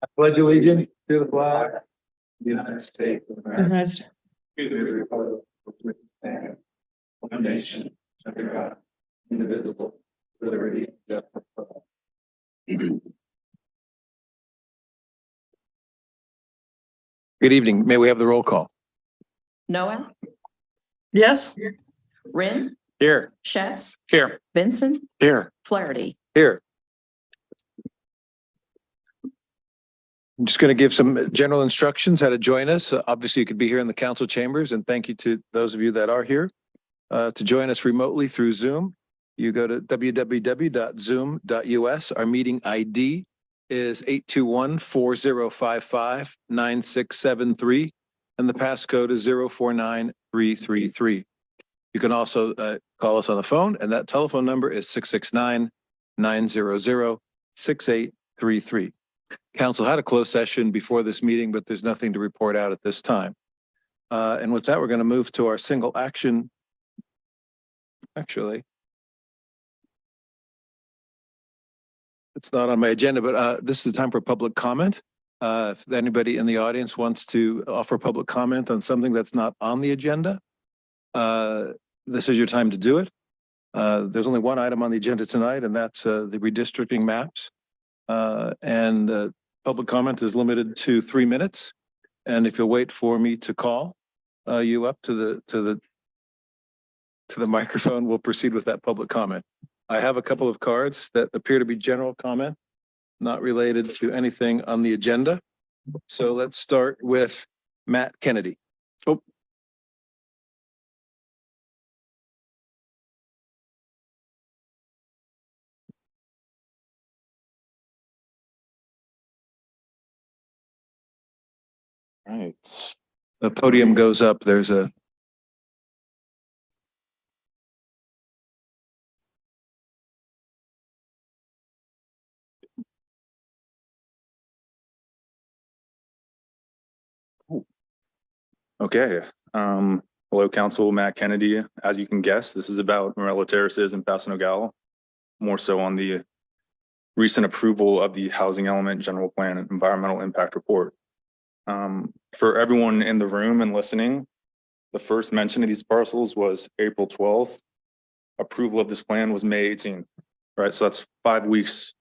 I pledge allegiance to the flag of the United States of America, Nice. to the republic for which it stands, one nation, under God, indivisible, with liberty and justice for all. Good evening. May we have the roll call? Noack, Yes. Rin, Here. Shess, Here. Vincent, Here. Flaherty. Here. I'm just going to give some general instructions how to join us. Obviously, you could be here in the council chambers, and thank you to those of you that are here. To join us remotely through Zoom, you go to www.zoom.us. Our meeting ID is 821-4055-9673, and the passcode is 049333. You can also call us on the phone, and that telephone number is 669-900-6833. Council had a closed session before this meeting, but there's nothing to report out at this time. And with that, we're going to move to our single action. Actually, it's not on my agenda, but this is the time for public comment. If anybody in the audience wants to offer public comment on something that's not on the agenda, this is your time to do it. There's only one item on the agenda tonight, and that's the redistricting maps. Public comment is limited to 3 minutes. And if you'll wait for me to call you up to the microphone, we'll proceed with that public comment. I have a couple of cards that appear to be general comment, not related to anything on the agenda. So let's start with Matt Kennedy. Oh. Right. The podium goes up. There's a Okay. Hello, Council. Matt Kennedy. As you can guess, this is about Morello Terraces in Paso Nogales, more so on the recent approval of the housing element general plan and environmental impact report. For everyone in the room and listening, the first mention of these parcels was April 12th. Approval of this plan was May 18th, right? So that's 5 weeks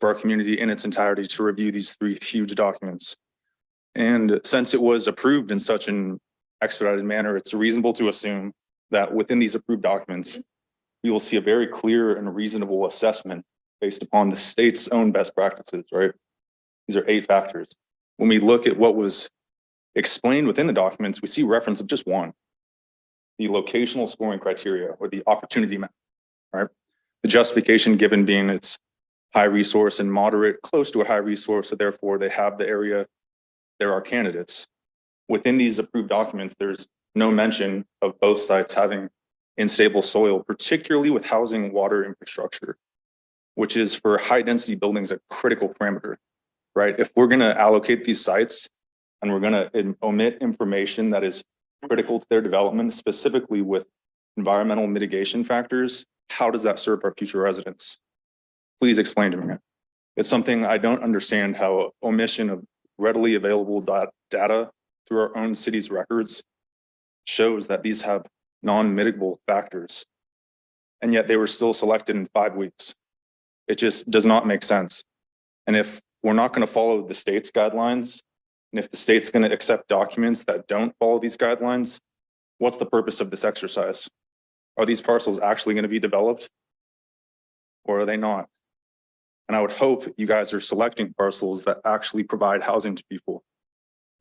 for our community in its entirety to review these 3 huge documents. And since it was approved in such an expedited manner, it's reasonable to assume that within these approved documents, we will see a very clear and reasonable assessment based upon the state's own best practices, right? These are 8 factors. When we look at what was explained within the documents, we see reference of just one, the locational scoring criteria or the opportunity map, right? The justification given being it's high resource and moderate, close to a high resource, so therefore they have the area. There are candidates. Within these approved documents, there's no mention of both sites having unstable soil, particularly with housing water infrastructure, which is for high density buildings a critical parameter, right? If we're gonna allocate these sites and we're gonna omit information that is critical to their development, specifically with environmental mitigation factors, how does that serve our future residents? Please explain to me. It's something I don't understand, how omission of readily available data through our own city's records shows that these have non-mitigable factors. And yet they were still selected in 5 weeks. It just does not make sense. And if we're not going to follow the state's guidelines, and if the state's going to accept documents that don't follow these guidelines, what's the purpose of this exercise? Are these parcels actually going to be developed? Or are they not? And I would hope you guys are selecting parcels that actually provide housing to people,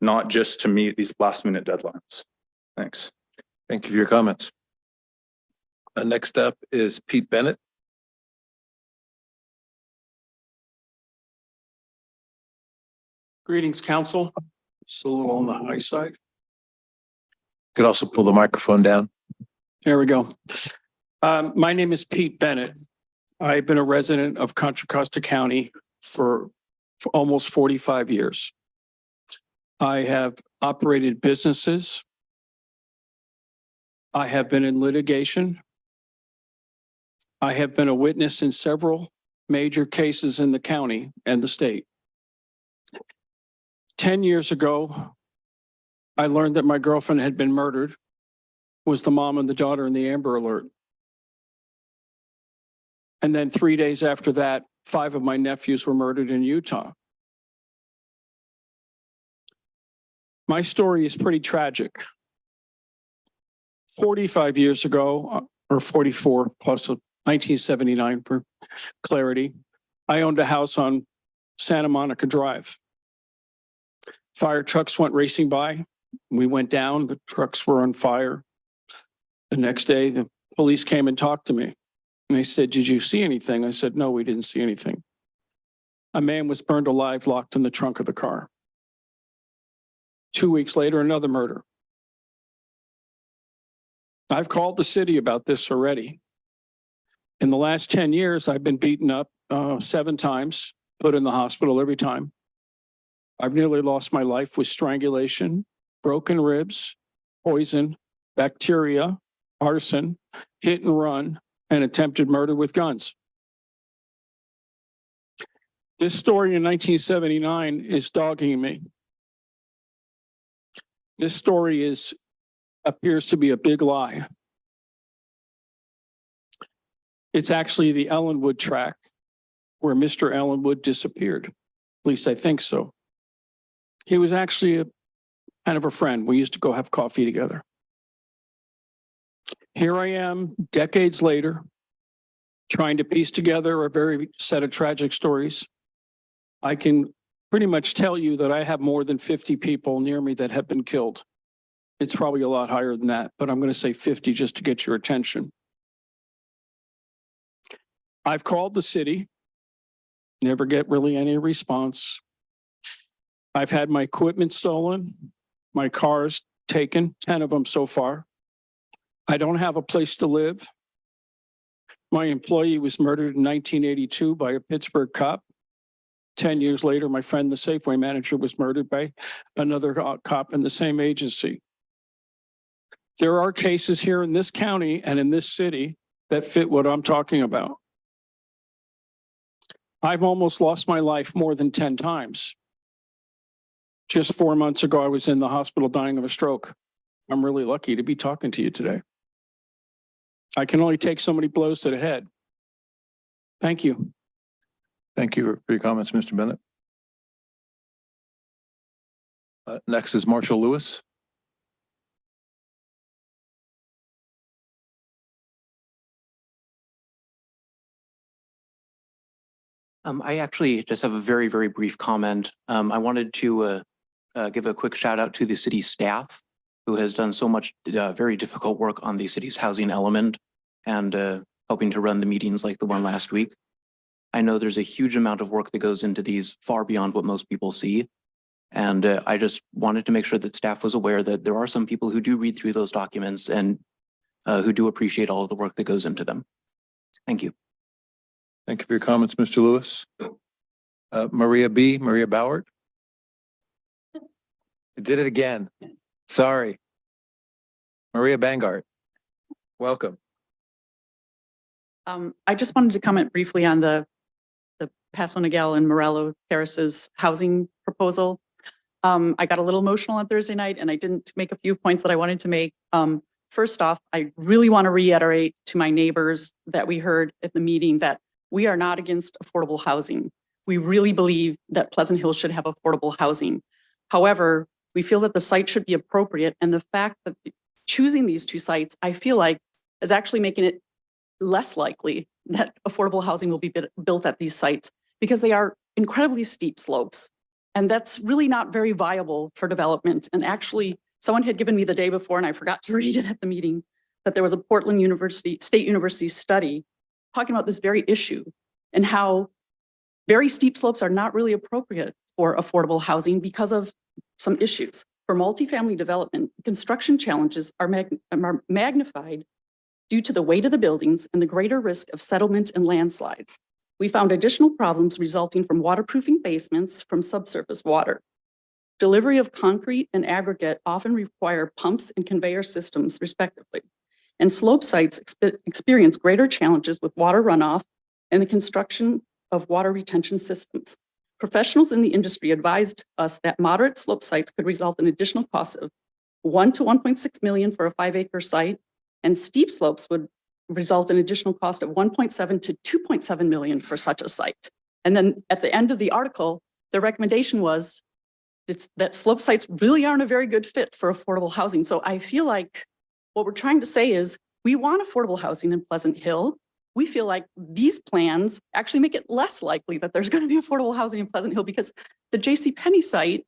not just to meet these last minute deadlines. Thanks. Thank you for your comments. Next up is Pete Bennett. Greetings, Council. It's a little on the high side. Could also pull the microphone down. There we go. My name is Pete Bennett. I've been a resident of Contra Costa County for almost 45 years. I have operated businesses. I have been in litigation. I have been a witness in several major cases in the county and the state. 10 years ago, I learned that my girlfriend had been murdered, was the mom and the daughter in the Amber Alert. And then 3 days after that, 5 of my nephews were murdered in Utah. My story is pretty tragic. 45 years ago, or 44 plus 1979 for clarity, I owned a house on Santa Monica Drive. Fire trucks went racing by. We went down, the trucks were on fire. The next day, the police came and talked to me. And they said, "Did you see anything?" I said, "No, we didn't see anything." A man was burned alive, locked in the trunk of the car. 2 weeks later, another murder. I've called the city about this already. In the last 10 years, I've been beaten up 7 times, put in the hospital every time. I've nearly lost my life with strangulation, broken ribs, poison, bacteria, arson, hit and run, and attempted murder with guns. This story in 1979 is dogging me. This story appears to be a big lie. It's actually the Ellenwood track where Mr. Ellenwood disappeared. At least I think so. He was actually kind of a friend. We used to go have coffee together. Here I am, decades later, trying to piece together a very set of tragic stories. I can pretty much tell you that I have more than 50 people near me that have been killed. It's probably a lot higher than that, but I'm going to say 50 just to get your attention. I've called the city, never get really any response. I've had my equipment stolen, my cars taken, 10 of them so far. I don't have a place to live. My employee was murdered in 1982 by a Pittsburgh cop. 10 years later, my friend, the Safeway manager, was murdered by another cop in the same agency. There are cases here in this county and in this city that fit what I'm talking about. I've almost lost my life more than 10 times. Just 4 months ago, I was in the hospital dying of a stroke. I'm really lucky to be talking to you today. I can only take so many blows to the head. Thank you. Thank you for your comments, Mr. Bennett. Next is Marshall Lewis. I actually just have a very, very brief comment. I wanted to give a quick shout out to the city staff who has done so much very difficult work on the city's housing element and helping to run the meetings like the one last week. I know there's a huge amount of work that goes into these far beyond what most people see. And I just wanted to make sure that staff was aware that there are some people who do read through those documents and who do appreciate all of the work that goes into them. Thank you. Thank you for your comments, Mr. Lewis. Maria Bauert. I did it again. Sorry. Maria Bangart. Welcome. I just wanted to comment briefly on the Paso Nogales and Morello Terraces housing proposal. I got a little emotional on Thursday night and I didn't make a few points that I wanted to make. First off, I really want to reiterate to my neighbors that we heard at the meeting that we are not against affordable housing. We really believe that Pleasant Hill should have affordable housing. However, we feel that the site should be appropriate, and the fact that choosing these 2 sites, I feel like, is actually making it less likely that affordable housing will be built at these sites because they are incredibly steep slopes. And that's really not very viable for development. And actually, someone had given me the day before, and I forgot to read it at the meeting, that there was a Portland State University study talking about this very issue and how very steep slopes are not really appropriate for affordable housing because of some issues. For multifamily development, construction challenges are magnified due to the weight of the buildings and the greater risk of settlement and landslides. We found additional problems resulting from waterproofing basements from subsurface water. Delivery of concrete and aggregate often require pumps and conveyor systems, respectively. And slope sites experience greater challenges with water runoff and the construction of water retention systems. Professionals in the industry advised us that moderate slope sites could result in additional costs of 1 to 1.6 million for a 5-acre site, and steep slopes would result in additional cost of 1.7 to 2.7 million for such a site. And then at the end of the article, the recommendation was that slope sites really aren't a very good fit for affordable housing. So I feel like what we're trying to say is we want affordable housing in Pleasant Hill. We feel like these plans actually make it less likely that there's going to be affordable housing in Pleasant Hill because the JCPenney site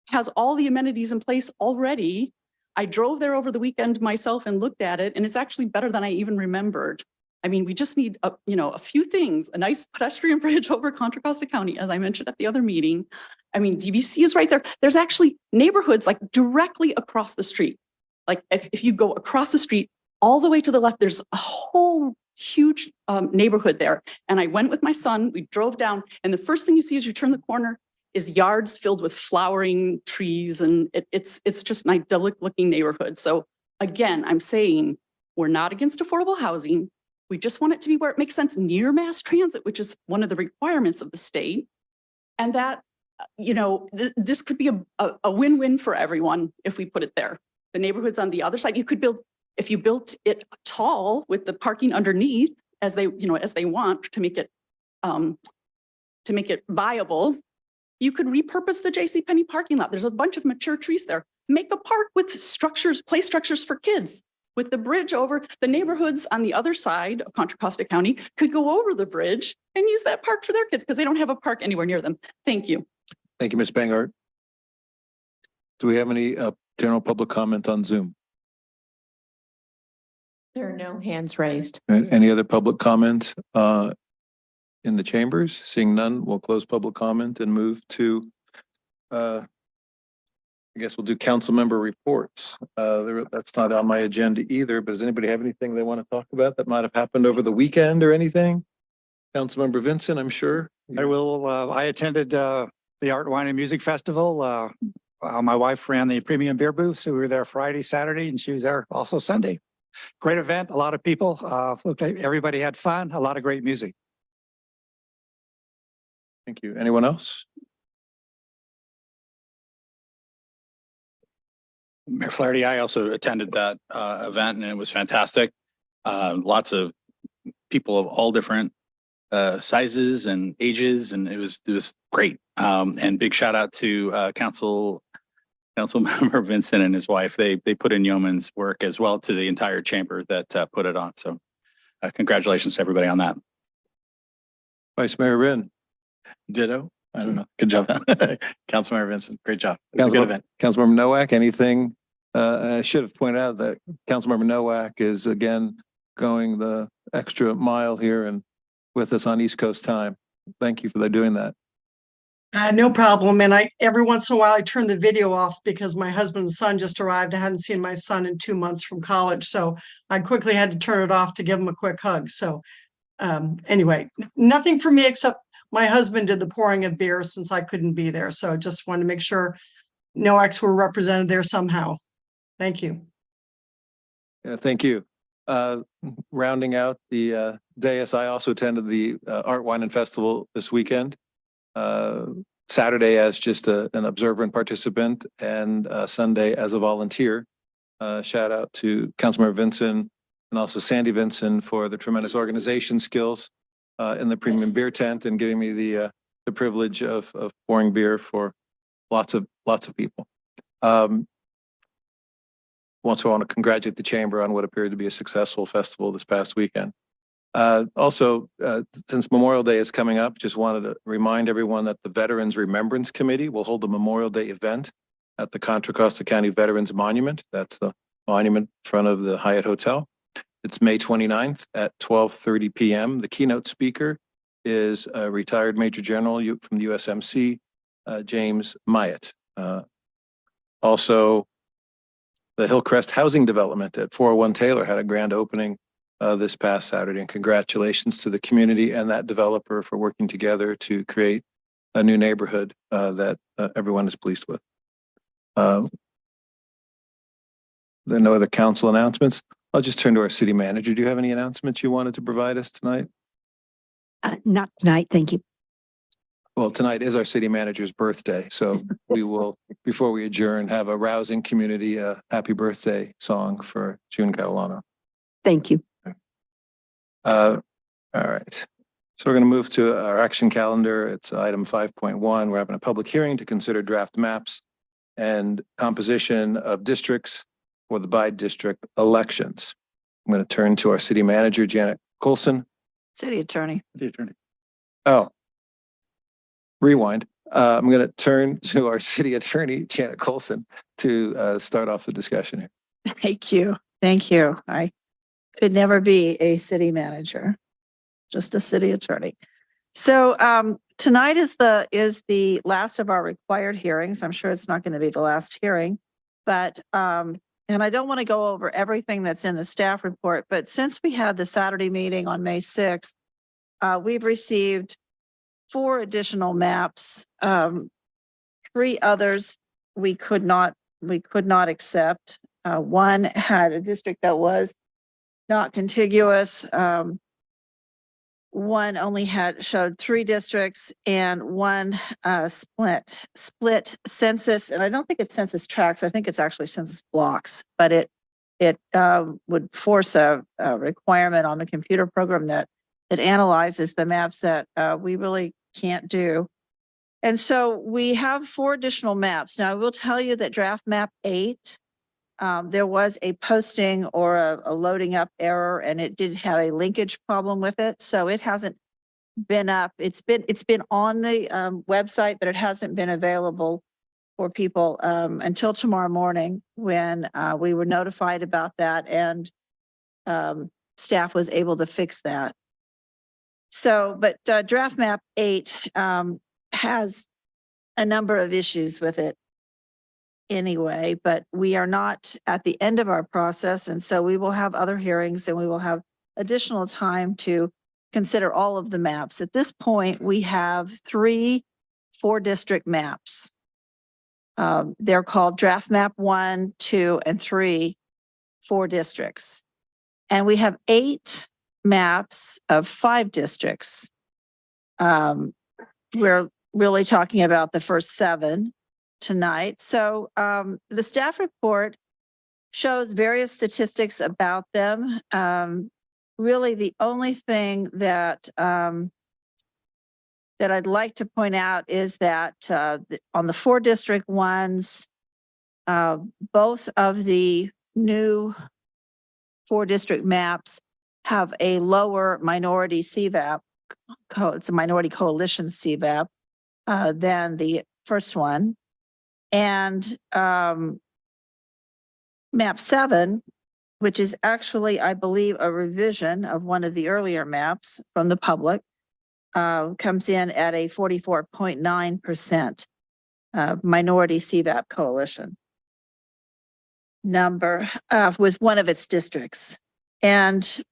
has all the amenities in place already. I drove there over the weekend myself and looked at it, and it's actually better than I even remembered. I mean, we just need a few things, a nice pedestrian bridge over Contra Costa County, as I mentioned at the other meeting. I mean, DVC is right there. There's actually neighborhoods like directly across the street. Like if you go across the street all the way to the left, there's a whole huge neighborhood there. And I went with my son, we drove down, and the first thing you see as you turn the corner is yards filled with flowering trees. And it's just an idyllic looking neighborhood. So again, I'm saying we're not against affordable housing. We just want it to be where it makes sense near mass transit, which is one of the requirements of the state. And that, this could be a win-win for everyone if we put it there. The neighborhoods on the other side, you could build, if you built it tall with the parking underneath as they want to make it viable, you could repurpose the JCPenney parking lot. There's a bunch of mature trees there. Make a park with structures, play structures for kids. With the bridge over, the neighborhoods on the other side of Contra Costa County could go over the bridge and use that park for their kids because they don't have a park anywhere near them. Thank you. Thank you, Ms. Bangart. Do we have any general public comment on Zoom? There are no hands raised. Any other public comment in the chambers? Seeing none, we'll close public comment and move to I guess we'll do council member reports. That's not on my agenda either, but does anybody have anything they want to talk about that might have happened over the weekend or anything? Councilmember Vincent, I'm sure. I will. I attended the Art, Wine and Music Festival. My wife ran the premium beer booth, so we were there Friday, Saturday, and she was there also Sunday. Great event, a lot of people. Looked like everybody had fun, a lot of great music. Thank you. Anyone else? Mayor Flaherty, I also attended that event and it was fantastic. Lots of people of all different sizes and ages, and it was great. And big shout out to Councilmember Vincent and his wife. They put in yeoman's work, as well to the entire chamber that put it on. So congratulations to everybody on that. Vice Mayor Wren. Ditto. I don't know. Good job. Councilmember Vincent. Great job. It was a good event. Councilmember Noack, anything? I should have pointed out that Councilmember Noack is again going the extra mile here and with us on East Coast time. Thank you for doing that. No problem. And every once in a while I turn the video off because my husband's son just arrived. I hadn't seen my son in 2 months from college. So I quickly had to turn it off to give him a quick hug. So anyway, nothing for me except my husband did the pouring of beer since I couldn't be there. So just wanted to make sure Noax were represented there somehow. Thank you. Yeah, thank you. Rounding out the dais, I also attended the Art, Wine and Festival this weekend. Saturday as just an observer and participant, and Sunday as a volunteer. Shout out to Councilmember Vincent and also Sandy Vincent for the tremendous organization skills in the premium beer tent and giving me the privilege of pouring beer for lots of people. Also want to congratulate the chamber on what appeared to be a successful festival this past weekend. Also, since Memorial Day is coming up, just wanted to remind everyone that the Veterans Remembrance Committee will hold a Memorial Day event at the Contra Costa County Veterans Monument. That's the monument in front of the Hyatt Hotel. It's May 29th at 12:30 p.m. The keynote speaker is a retired Major General from the USMC, James Myatt. Also, the Hillcrest Housing Development at 401 Taylor had a grand opening this past Saturday, and congratulations to the community and that developer for working together to create a new neighborhood that everyone is pleased with. There are no other council announcements. I'll just turn to our city manager. Do you have any announcements you wanted to provide us tonight? Not tonight, thank you. Well, tonight is our city manager's birthday, so we will, before we adjourn, have a rousing community happy birthday song for June Catalano. Thank you. All right. So we're going to move to our action calendar. It's item 5.1. We're having a public hearing to consider draft maps and composition of districts for the by-district elections. I'm going to turn to our city manager, Janet Colson. City Attorney. The attorney. Oh, rewind. I'm going to turn to our city attorney, Janet Colson, to start off the discussion here. Thank you. Thank you. I could never be a city manager, just a city attorney. So tonight is the last of our required hearings. I'm sure it's not going to be the last hearing, but and I don't want to go over everything that's in the staff report, but since we had the Saturday meeting on May 6th, we've received 4 additional maps. 3 others we could not accept. One had a district that was not contiguous. One only showed 3 districts, and one split census, and I don't think it's census tracts. I think it's actually census blocks, but it would force a requirement on the computer program that analyzes the maps that we really can't do. And so we have 4 additional maps. Now I will tell you that draft map 8, there was a posting or a loading up error, and it did have a linkage problem with it. So it hasn't been up. It's been on the website, but it hasn't been available for people until tomorrow morning when we were notified about that, and staff was able to fix that. So, but draft map 8 has a number of issues with it anyway, but we are not at the end of our process. And so we will have other hearings, and we will have additional time to consider all of the maps. At this point, we have 3 4-district maps. They're called draft map 1, 2, and 3, 4 districts. And we have 8 maps of 5 districts. We're really talking about the first 7 tonight. So the staff report shows various statistics about them. Really, the only thing that that I'd like to point out is that on the 4-district ones, both of the new 4-district maps have a lower minority CVAP. It's a minority coalition CVAP than the first one. And map 7, which is actually, I believe, a revision of one of the earlier maps from the public, comes in at a 44.9% minority CVAP coalition number with one of its districts. And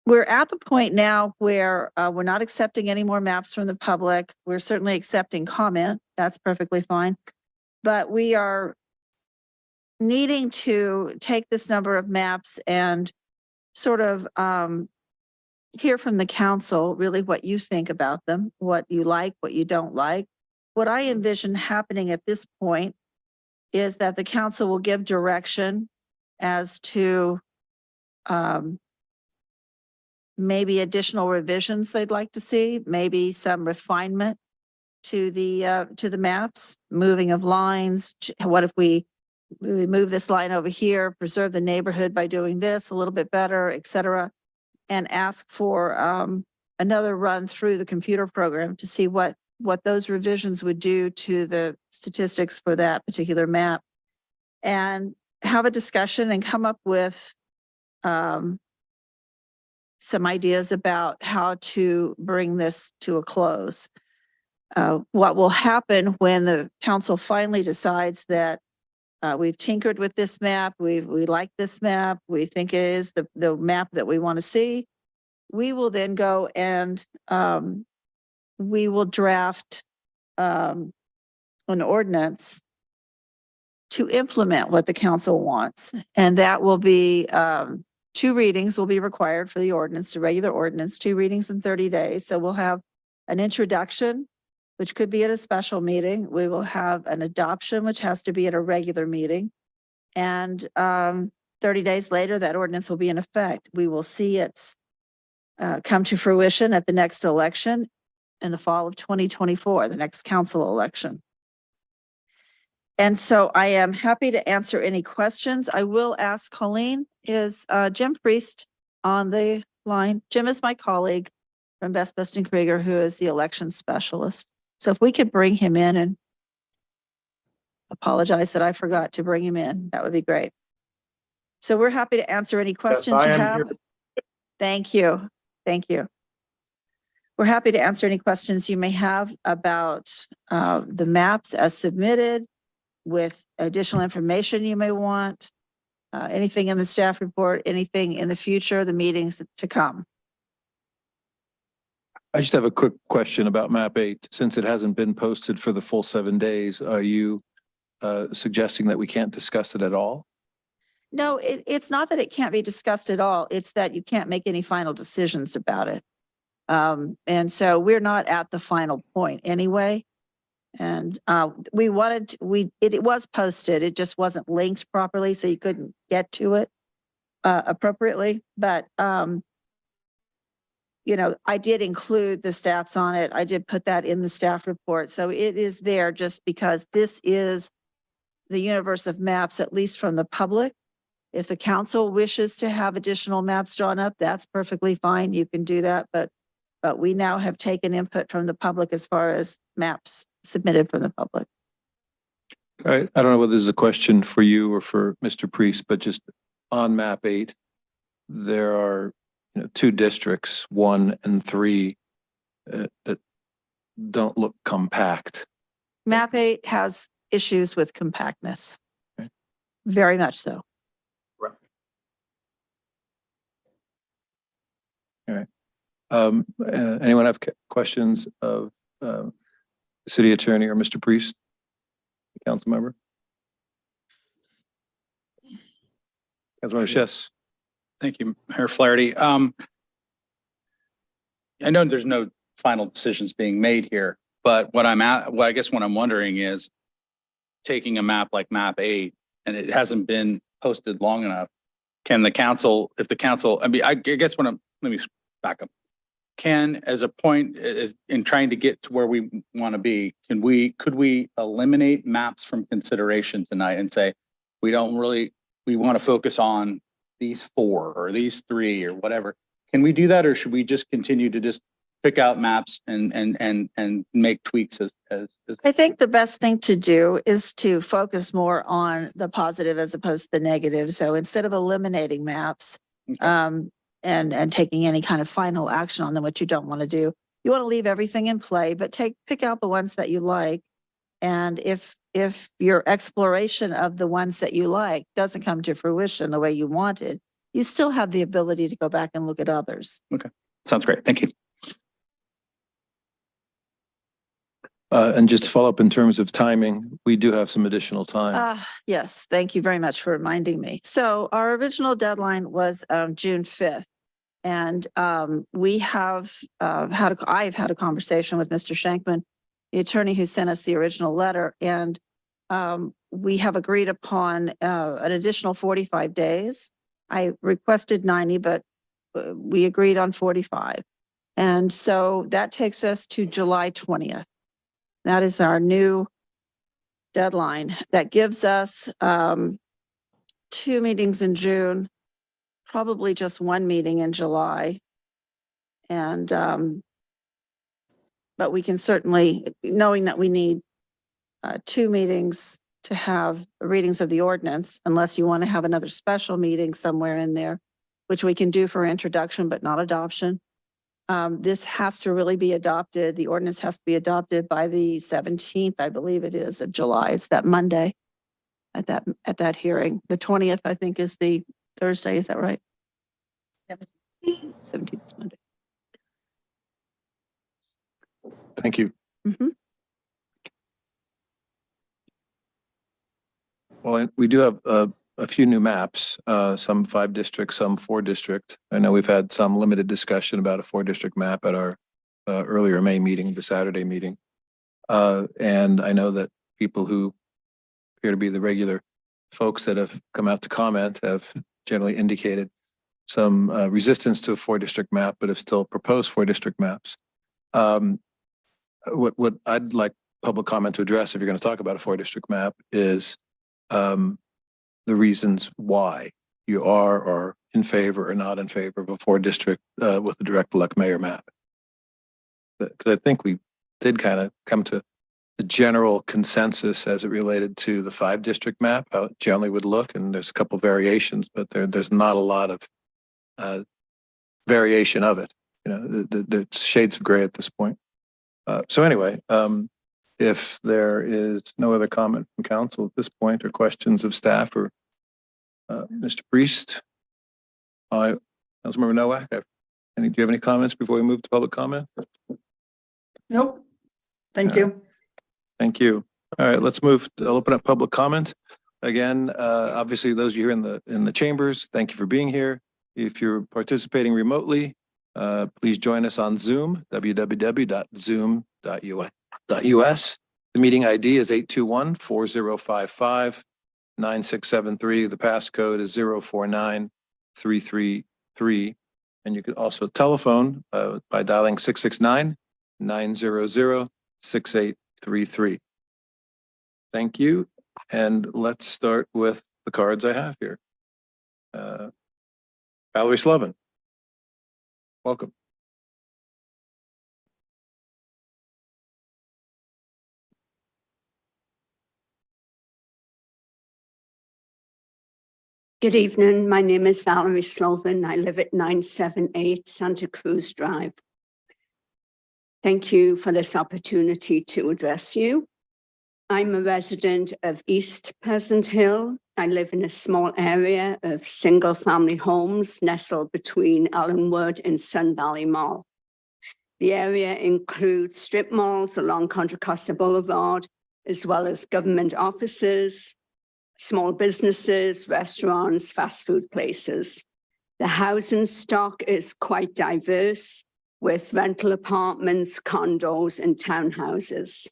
we're at the point now where we're not accepting any more maps from the public. We're certainly accepting comment. That's perfectly fine. But we are needing to take this number of maps and sort of hear from the council really what you think about them, what you like, what you don't like. What I envision happening at this point is that the council will give direction as to maybe additional revisions they'd like to see, maybe some refinement to the maps, moving of lines. What if we move this line over here, preserve the neighborhood by doing this a little bit better, et cetera, and ask for another run through the computer program to see what those revisions would do to the statistics for that particular map, and have a discussion and come up with some ideas about how to bring this to a close. What will happen when the council finally decides that we've tinkered with this map, we like this map, we think it is the map that we want to see, we will then go and we will draft an ordinance to implement what the council wants. And that will be 2 readings will be required for the ordinance, the regular ordinance, 2 readings in 30 days. So we'll have an introduction which could be at a special meeting. We will have an adoption, which has to be at a regular meeting. And 30 days later, that ordinance will be in effect. We will see it come to fruition at the next election in the fall of 2024, the next council election. And so I am happy to answer any questions. I will ask Colleen, is Jim Priest on the line? Jim is my colleague from Best and Krieger, who is the election specialist. So if we could bring him in, and apologize that I forgot to bring him in, that would be great. So we're happy to answer any questions you have. Thank you. Thank you. We're happy to answer any questions you may have about the maps as submitted, with additional information you may want, anything in the staff report, anything in the future, the meetings to come. I just have a quick question about map 8. Since it hasn't been posted for the full 7 days, are you suggesting that we can't discuss it at all? No, it's not that it can't be discussed at all. It's that you can't make any final decisions about it. And so we're not at the final point anyway. And we wanted to, it was posted, it just wasn't linked properly, so you couldn't get to it appropriately. But you know, I did include the stats on it. I did put that in the staff report. So it is there just because this is the universe of maps, at least from the public. If the council wishes to have additional maps drawn up, that's perfectly fine. You can do that. But we now have taken input from the public as far as maps submitted from the public. All right. I don't know whether this is a question for you or for Mr. Priest, but just on map 8, there are 2 districts, 1 and 3, that don't look compact. Map 8 has issues with compactness. Okay. Very much so. Right. All right. Anyone have questions of the city attorney or Mr. Priest, council member? Councilmember Shess. Thank you, Mayor Flaherty. I know there's no final decisions being made here, but I guess what I'm wondering is, taking a map like map 8 and it hasn't been posted long enough, can the council, if the council, I mean, I guess let me back up. Can, as a point in trying to get to where we want to be, could we eliminate maps from consideration tonight and say, we want to focus on these 4 or these 3 or whatever? Can we do that, or should we just continue to just pick out maps and make tweaks as I think the best thing to do is to focus more on the positive as opposed to the negative. So instead of eliminating maps, Okay. And taking any kind of final action on them, which you don't want to do, you want to leave everything in play, but pick out the ones that you like. And if your exploration of the ones that you like doesn't come to fruition the way you wanted, you still have the ability to go back and look at others. Okay, sounds great. Thank you. And just to follow up in terms of timing, we do have some additional time. Yes, thank you very much for reminding me. So our original deadline was June 5th. And we have I've had a conversation with Mr. Shankman, the attorney who sent us the original letter, and we have agreed upon an additional 45 days. I requested 90, but we agreed on 45. And so that takes us to July 20th. That is our new deadline. That gives us 2 meetings in June, probably just 1 meeting in July. And, but we can certainly, knowing that we need 2 meetings to have readings of the ordinance, unless you want to have another special meeting somewhere in there, which we can do for introduction, but not adoption. This has to really be adopted. The ordinance has to be adopted by the 17th, I believe it is, of July. It's that Monday at that hearing. The 20th, I think, is the Thursday. Is that right? 17th is Monday. Thank you. Mhm. Well, we do have a few new maps, some 5 district, some 4 district. I know we've had some limited discussion about a 4 district map at our earlier May meeting, the Saturday meeting. And I know that people who appear to be the regular folks that have come out to comment have generally indicated some resistance to a 4-district map, but have still proposed 4-district maps. What I'd like public comment to address, if you're going to talk about a 4-district map, is the reasons why you are or in favor or not in favor of a 4-district with a direct elect mayor map. Because I think we did kind of come to the general consensus as it related to the 5-district map, how it generally would look, and there's a couple variations, but there's not a lot of variation of it. You know, the shades of gray at this point. So anyway, if there is no other comment from council at this point, or questions of staff or Mr. Priest, Councilmember Noack, do you have any comments before we move to public comment? Nope. Thank you. Thank you. All right, let's move. I'll open up public comment. Again, obviously, those of you here in the chambers, thank you for being here. If you're participating remotely, please join us on Zoom, www.zoom.us. The meeting ID is 821-4055-9673. The passcode is 049333. And you can also telephone by dialing 669-900-6833. Thank you. And let's start with the cards I have here. Valerie Slovin. Welcome. Good evening. My name is Valerie Slovin. I live at 978 Santa Cruz Drive. Thank you for this opportunity to address you. I'm a resident of East Pleasant Hill. I live in a small area of single-family homes nestled between Ellenwood and Sun Valley Mall. The area includes strip malls along Contra Costa Boulevard, as well as government offices, small businesses, restaurants, fast food places. The housing stock is quite diverse, with rental apartments, condos, and townhouses.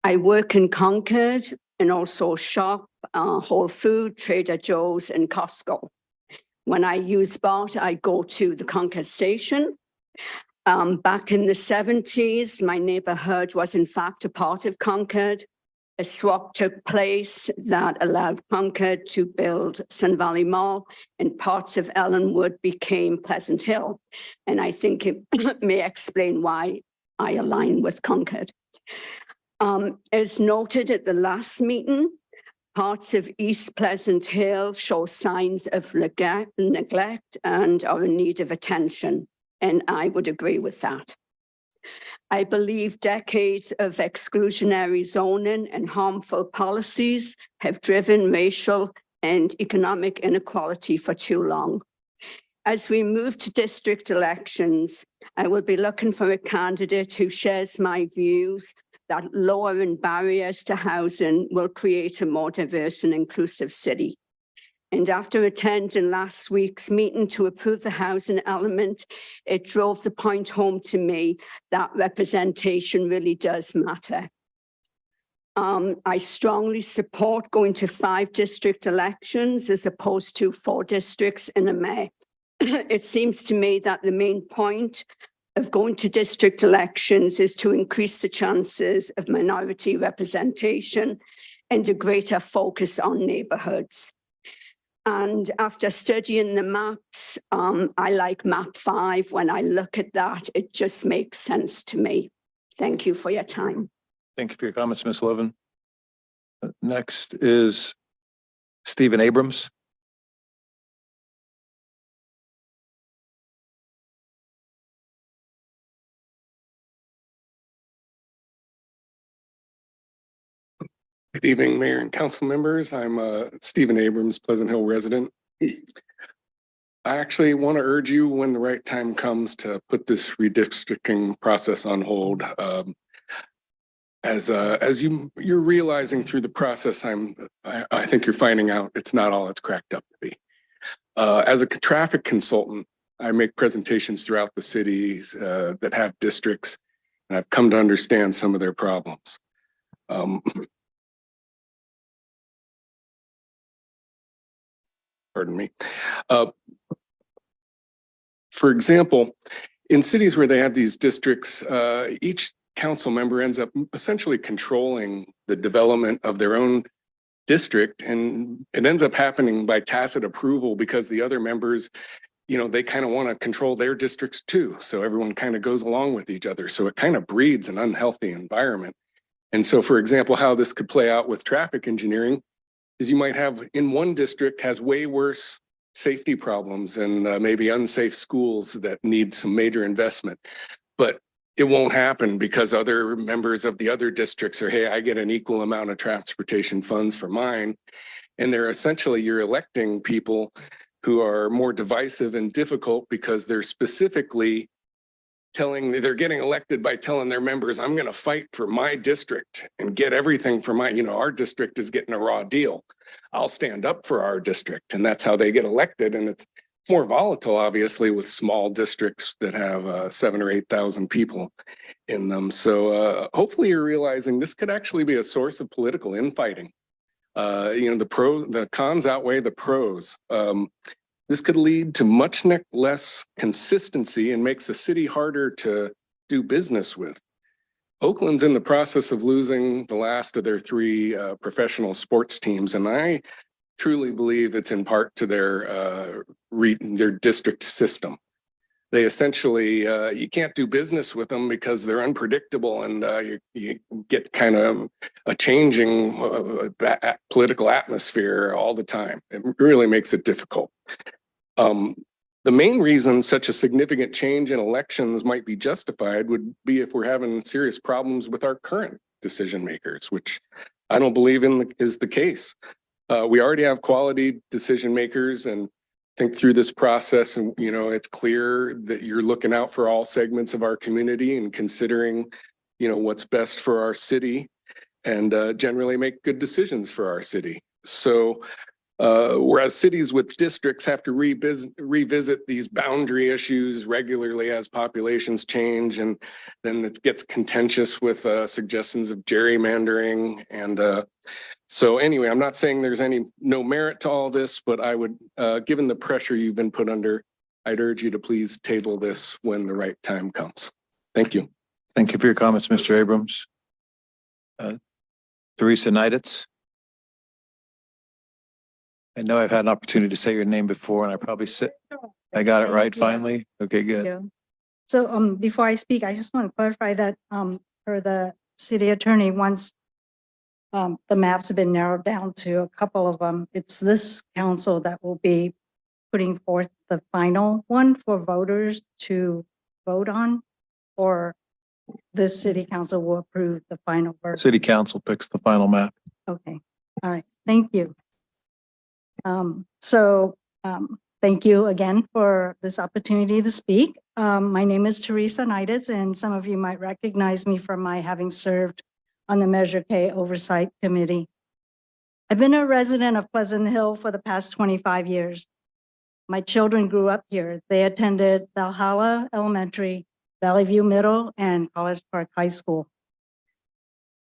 I work in Concord and also shop Whole Food, Trader Joe's, and Costco. When I use BART, I go to the Concord station. Back in the 70s, my neighborhood was in fact a part of Concord. A swap took place that allowed Concord to build Sun Valley Mall, and parts of Ellenwood became Pleasant Hill. And I think it may explain why I align with Concord. As noted at the last meeting, parts of East Pleasant Hill show signs of neglect and are in need of attention, and I would agree with that. I believe decades of exclusionary zoning and harmful policies have driven racial and economic inequality for too long. As we move to district elections, I will be looking for a candidate who shares my views that lowering barriers to housing will create a more diverse and inclusive city. And after attending last week's meeting to approve the housing element, it drove the point home to me that representation really does matter. I strongly support going to 5 district elections as opposed to 4 districts in a mayor. It seems to me that the main point of going to district elections is to increase the chances of minority representation and a greater focus on neighborhoods. And after studying the maps, I like map 5. When I look at that, it just makes sense to me. Thank you for your time. Thank you for your comments, Ms. Levin. Next is Stephen Abrams. Good evening, Mayor and council members. I'm Stephen Abrams, Pleasant Hill resident. I actually want to urge you when the right time comes to put this redistricting process on hold. As you're realizing through the process, I think you're finding out it's not all it's cracked up to be. As a traffic consultant, I make presentations throughout the cities that have districts, And I've come to understand some of their problems. Pardon me. For example, in cities where they have these districts, each council member ends up essentially controlling the development of their own district. And it ends up happening by tacit approval because the other members, you know, they kind of want to control their districts too. So everyone kind of goes along with each other. So it kind of breeds an unhealthy environment. And so, for example, how this could play out with traffic engineering is you might have in one district has way worse safety problems and maybe unsafe schools that need some major investment. But it won't happen because other members of the other districts are, hey, I get an equal amount of transportation funds for mine. And they're essentially, you're electing people who are more divisive and difficult because they're specifically they're getting elected by telling their members, I'm going to fight for my district and get everything for my, you know, our district is getting a raw deal. I'll stand up for our district. And that's how they get elected. And it's more volatile, obviously, with small districts that have 7,000 or 8,000 people in them. So hopefully you're realizing this could actually be a source of political infighting. You know, the cons outweigh the pros. This could lead to much less consistency and makes a city harder to do business with. Oakland's in the process of losing the last of their 3 professional sports teams, and I truly believe it's in part to their district system. They essentially, you can't do business with them because they're unpredictable and you get kind of a changing political atmosphere all the time. It really makes it difficult. The main reason such a significant change in elections might be justified would be if we're having serious problems with our current decision makers, which I don't believe is the case. We already have quality decision makers, and think through this process, and you know, it's clear that you're looking out for all segments of our community and considering, you know, what's best for our city, and generally make good decisions for our city. So whereas cities with districts have to revisit these boundary issues regularly as populations change, and then it gets contentious with suggestions of gerrymandering. And so anyway, I'm not saying there's no merit to all this, but I would, given the pressure you've been put under, I'd urge you to please table this when the right time comes. Thank you. Thank you for your comments, Mr. Abrams. Teresa Neiditz. I know I've had an opportunity to say your name before, and I got it right finally. Okay, good. Yeah. So before I speak, I just want to clarify that for the city attorney, once the maps have been narrowed down to a couple of them, it's this council that will be putting forth the final one for voters to vote on, or this city council will approve the final version. City council picks the final map. Okay, all right, thank you. Thank you again for this opportunity to speak. My name is Teresa Neiditz, and some of you might recognize me from my having served on the Measure K Oversight Committee. I've been a resident of Pleasant Hill for the past 25 years. My children grew up here. They attended Valhalla Elementary, Valley View Middle, and College Park High School.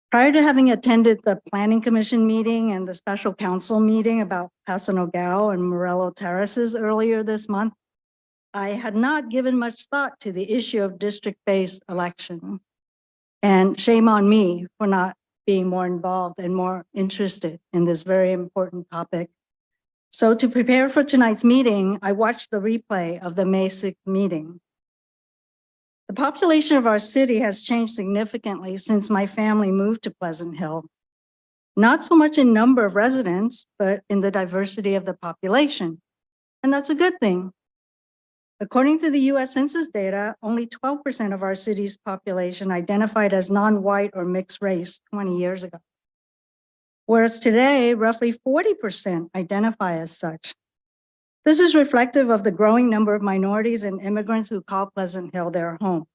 Prior to having attended the Planning Commission meeting and the special council meeting about Paso Nogales and Morello Terraces earlier this month, I had not given much thought to the issue of district-based election. And shame on me for not being more involved and more interested in this very important topic. So to prepare for tonight's meeting, I watched the replay of the May 6th meeting. The population of our city has changed significantly since my family moved to Pleasant Hill. Not so much in number of residents, but in the diversity of the population. And that's a good thing. According to the US Census data, only 12% of our city's population identified as non-white or mixed race 20 years ago. Whereas today, roughly 40% identify as such. This is reflective of the growing number of minorities and immigrants who call Pleasant Hill their home.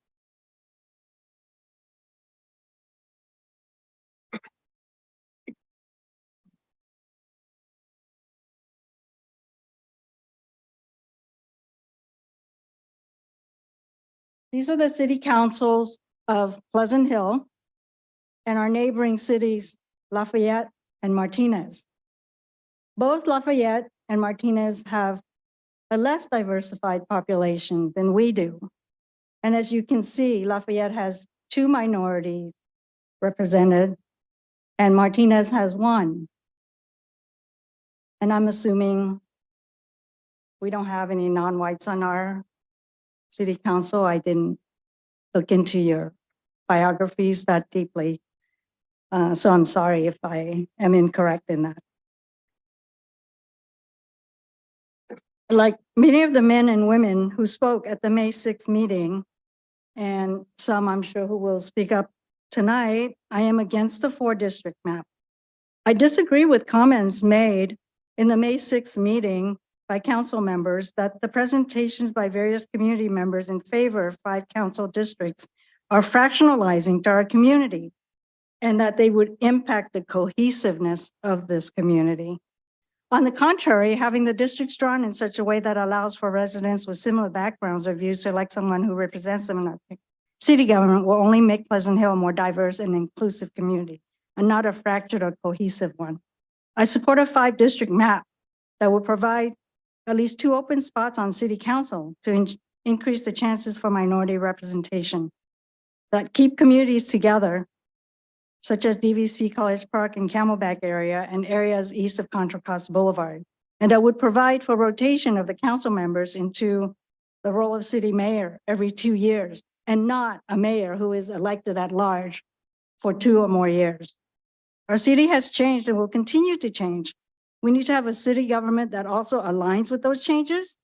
These are the city council's of Pleasant Hill and our neighboring cities, Lafayette and Martinez. Both Lafayette and Martinez have a less diversified population than we do. And as you can see, Lafayette has 2 minorities represented and Martinez has 1. And I'm assuming we don't have any non-whites on our city council. I didn't look into your biographies that deeply. So I'm sorry if I am incorrect in that. Like many of the men and women who spoke at the May 6th meeting, and some I'm sure who will speak up tonight, I am against the 4-district map. I disagree with comments made in the May 6th meeting by council members that the presentations by various community members in favor of 5 council districts are fractionalizing to our community and that they would impact the cohesiveness of this community. On the contrary, having the districts drawn in such a way that allows for residents with similar backgrounds or views to elect someone who represents them in our city government will only make Pleasant Hill a more diverse and inclusive community, and not a fractured or cohesive one. I support a 5-district map that will provide at least 2 open spots on city council to increase the chances for minority representation that keep communities together, such as DVC College Park and Camelback area and areas east of Contra Costa Boulevard, and that would provide for rotation of the council members into the role of city mayor every 2 years, and not a mayor who is elected at large for 2 or more years. Our city has changed and will continue to change. We need to have a city government that also aligns with those changes.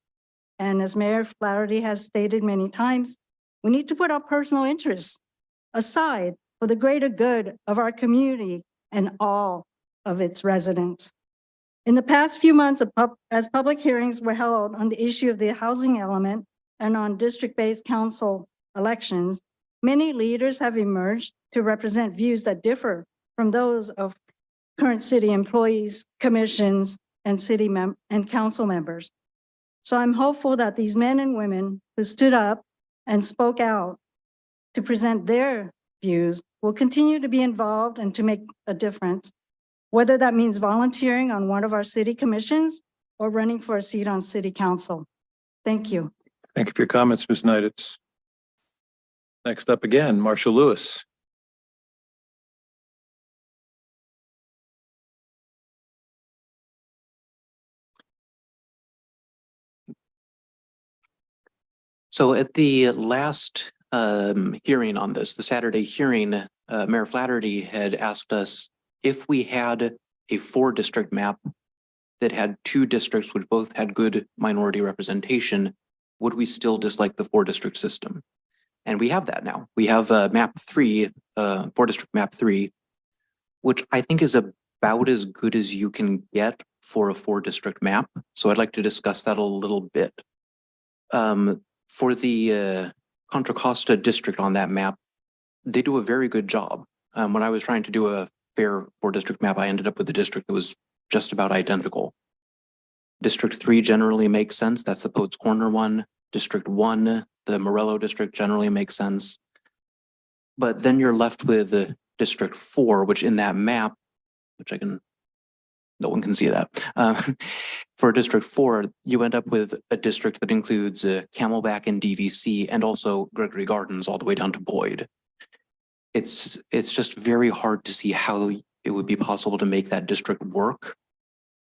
And as Mayor Flaherty has stated many times, we need to put our personal interests aside for the greater good of our community and all of its residents. In the past few months, as public hearings were held on the issue of the housing element and on district-based council elections, many leaders have emerged to represent views that differ from those of current city employees, commissions, and and council members. So I'm hopeful that these men and women who stood up and spoke out to present their views will continue to be involved and to make a difference, whether that means volunteering on one of our city commissions or running for a seat on city council. Thank you. Thank you for your comments, Ms. Neiditz. Next up again, Marshall Lewis. So at the last hearing on this, the Saturday hearing, Mayor Flaherty had asked us if we had a 4-district map that had 2 districts which both had good minority representation, would we still dislike the 4-district system? And we have that now. We have map 3, 4-district map 3, which I think is about as good as you can get for a 4-district map. So I'd like to discuss that a little bit. For the Contra Costa district on that map, they do a very good job. When I was trying to do a fair 4-district map, I ended up with a district that was just about identical. District 3 generally makes sense. That's the Poets Corner one. District 1, the Morello district, generally makes sense. But then you're left with District 4, which in that map, which no one can see that. For District 4, you end up with a district that includes Camelback and DVC and also Gregory Gardens all the way down to Boyd. It's just very hard to see how it would be possible to make that district work,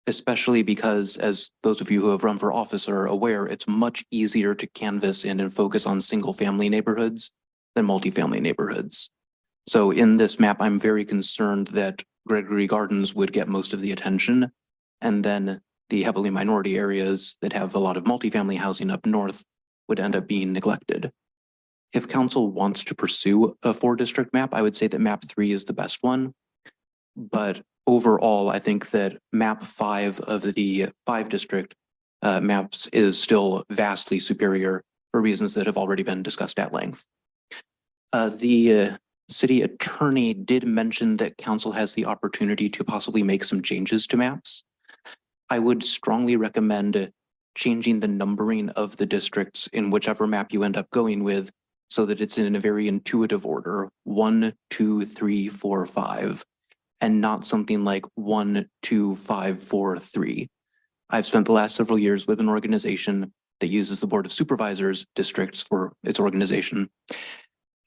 especially because, as those of you who have run for office are aware, it's much easier to canvass in and focus on single-family neighborhoods than multifamily neighborhoods. So in this map, I'm very concerned that Gregory Gardens would get most of the attention, and then the heavily minority areas that have a lot of multifamily housing up north would end up being neglected. If council wants to pursue a 4-district map, I would say that map 3 is the best one. But overall, I think that map 5 of the 5-district maps is still vastly superior for reasons that have already been discussed at length. The city attorney did mention that council has the opportunity to possibly make some changes to maps. I would strongly recommend changing the numbering of the districts in whichever map you end up going with so that it's in a very intuitive order, 1, 2, 3, 4, 5, and not something like 1, 2, 5, 4, 3. I've spent the last several years with an organization that uses the Board of Supervisors districts for its organization.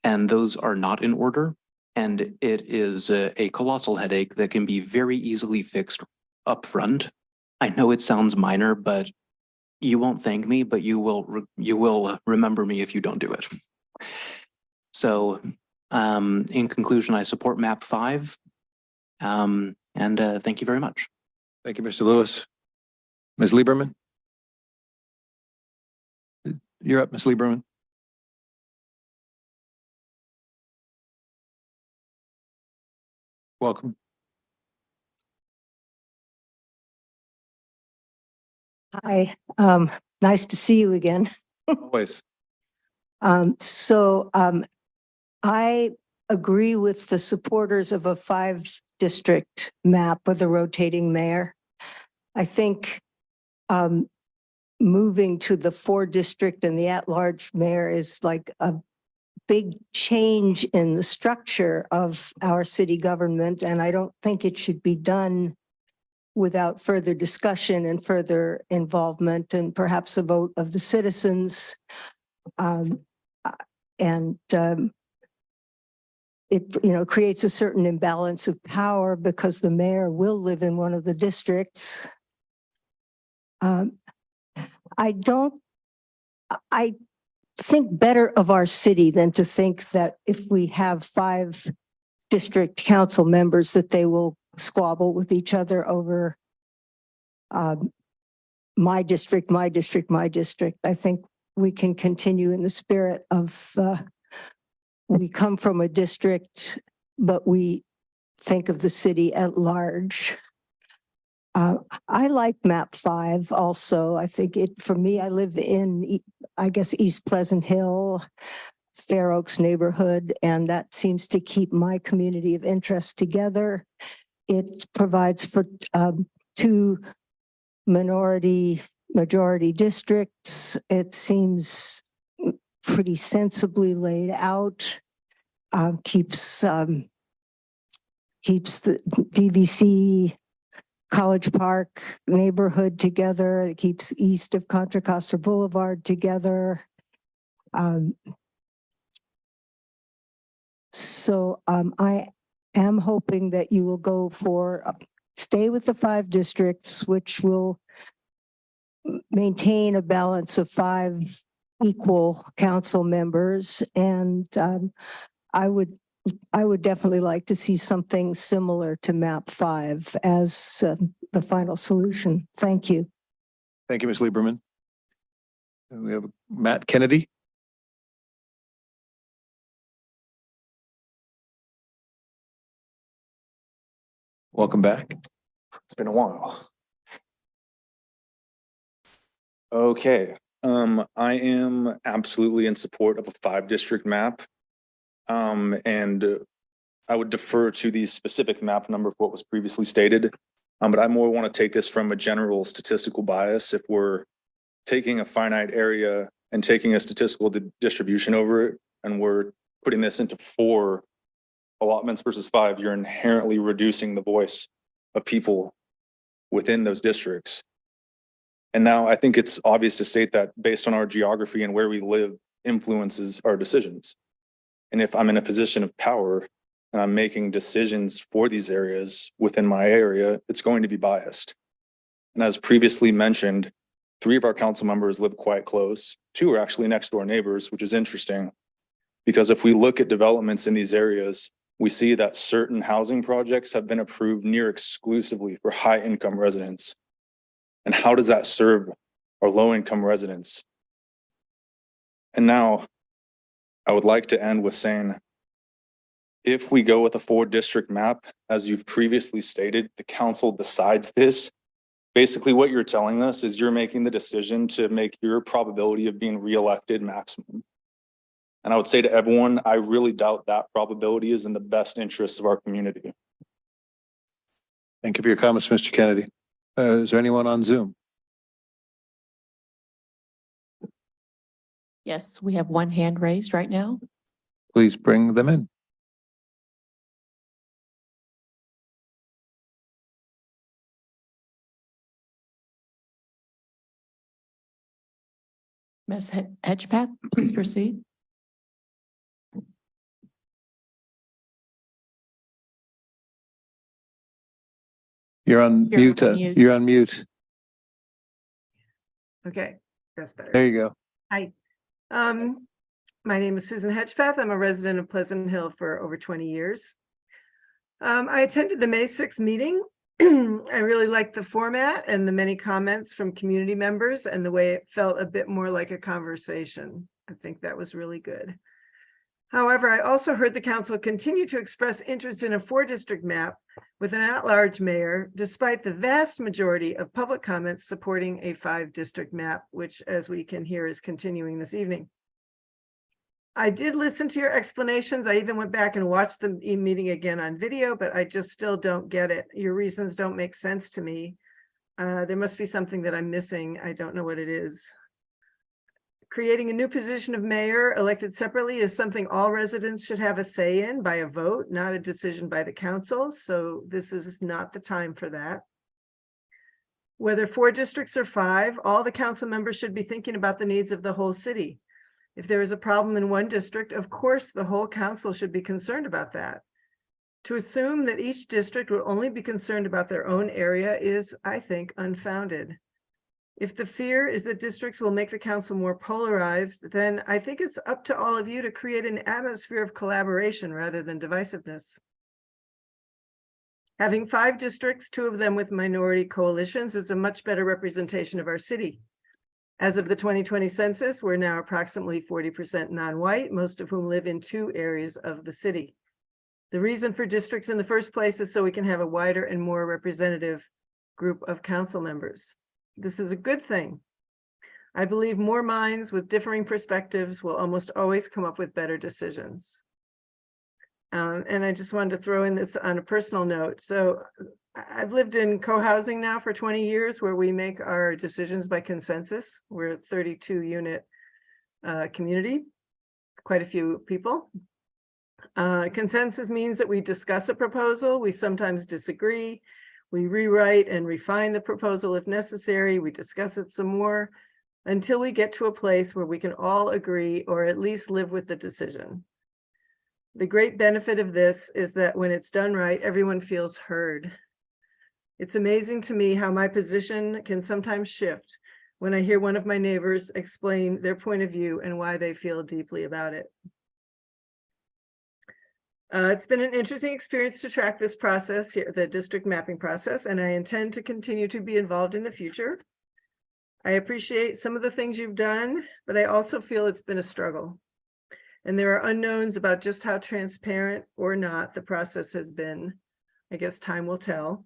And those are not in order. And it is a colossal headache that can be very easily fixed upfront. I know it sounds minor, but you won't thank me, but you will remember me if you don't do it. So in conclusion, I support map 5. And thank you very much. Thank you, Mr. Lewis. Ms. Lieberman? You're up, Ms. Lieberman. Welcome. Hi, nice to see you again. Always. I agree with the supporters of a 5-district map with a rotating mayor. I think moving to the 4-district and the at-large mayor is like a big change in the structure of our city government, and I don't think it should be done without further discussion and further involvement and perhaps a vote of the citizens. It creates a certain imbalance of power because the mayor will live in one of the districts. I think better of our city than to think that if we have 5 district council members that they will squabble with each other over my district, my district, my district. I think we can continue in the spirit of we come from a district, but we think of the city at large. I like map 5 also. I think for me, I live in, I guess, East Pleasant Hill, Fair Oaks neighborhood, and that seems to keep my community of interest together. It provides for 2 majority districts. It seems pretty sensibly laid out, keeps the DVC College Park neighborhood together. It keeps east of Contra Costa Boulevard together. I am hoping that you will go for stay with the 5 districts, which will maintain a balance of 5 equal council members. And I would definitely like to see something similar to map 5 as the final solution. Thank you. Thank you, Ms. Lieberman. And we have Matt Kennedy. Welcome back. It's been a while. Okay. I am absolutely in support of a 5-district map. And I would defer to the specific map number of what was previously stated. But I more want to take this from a general statistical bias. If we're taking a finite area and taking a statistical distribution over it, and we're putting this into 4 allotments versus 5, you're inherently reducing the voice of people within those districts. And now I think it's obvious to state that based on our geography and where we live influences our decisions. And if I'm in a position of power and I'm making decisions for these areas within my area, it's going to be biased. And as previously mentioned, 3 of our council members live quite close. 2 are actually next door neighbors, which is interesting. Because if we look at developments in these areas, we see that certain housing projects have been approved near exclusively for high income residents. And how does that serve our low income residents? And now I would like to end with saying, if we go with a 4-district map, as you've previously stated, the council decides this. Basically what you're telling us is you're making the decision to make your probability of being reelected maximum. And I would say to everyone, I really doubt that probability is in the best interests of our community. Thank you for your comments, Mr. Kennedy. Is there anyone on Zoom? Yes, we have one hand raised right now. Please bring them in. Ms. Hedgepath, please proceed. You're on You're mute. on mute. You're on mute. Okay, that's better. There you go. Hi. My name is Susan Hedgepath. I'm a resident of Pleasant Hill for over 20 years. I attended the May 6th meeting. I really liked the format and the many comments from community members and the way it felt a bit more like a conversation. I think that was really good. However, I also heard the council continue to express interest in a 4-district map with an at-large mayor, despite the vast majority of public comments supporting a 5-district map, which, as we can hear, is continuing this evening. I did listen to your explanations. I even went back and watched the meeting again on video, but I just still don't get it. Your reasons don't make sense to me. There must be something that I'm missing. I don't know what it is. Creating a new position of mayor elected separately is something all residents should have a say in by a vote, not a decision by the council. So this is not the time for that. Whether 4 districts or 5, all the council members should be thinking about the needs of the whole city. If there is a problem in one district, of course, the whole council should be concerned about that. To assume that each district will only be concerned about their own area is, I think, unfounded. If the fear is that districts will make the council more polarized, then I think it's up to all of you to create an atmosphere of collaboration rather than divisiveness. Having 5 districts, 2 of them with minority coalitions, is a much better representation of our city. As of the 2020 census, we're now approximately 40% non-white, most of whom live in 2 areas of the city. The reason for districts in the first place is so we can have a wider and more representative group of council members. This is a good thing. I believe more minds with differing perspectives will almost always come up with better decisions. And I just wanted to throw in this on a personal note. So I've lived in co-housing now for 20 years where we make our decisions by consensus. We're a 32 unit community, quite a few people. Consensus means that we discuss a proposal. We sometimes disagree. We rewrite and refine the proposal if necessary. We discuss it some more until we get to a place where we can all agree or at least live with the decision. The great benefit of this is that when it's done right, everyone feels heard. It's amazing to me how my position can sometimes shift when I hear one of my neighbors explain their point of view and why they feel deeply about it. It's been an interesting experience to track this process here, the district mapping process, and I intend to continue to be involved in the future. I appreciate some of the things you've done, but I also feel it's been a struggle. And there are unknowns about just how transparent or not the process has been. I guess time will tell.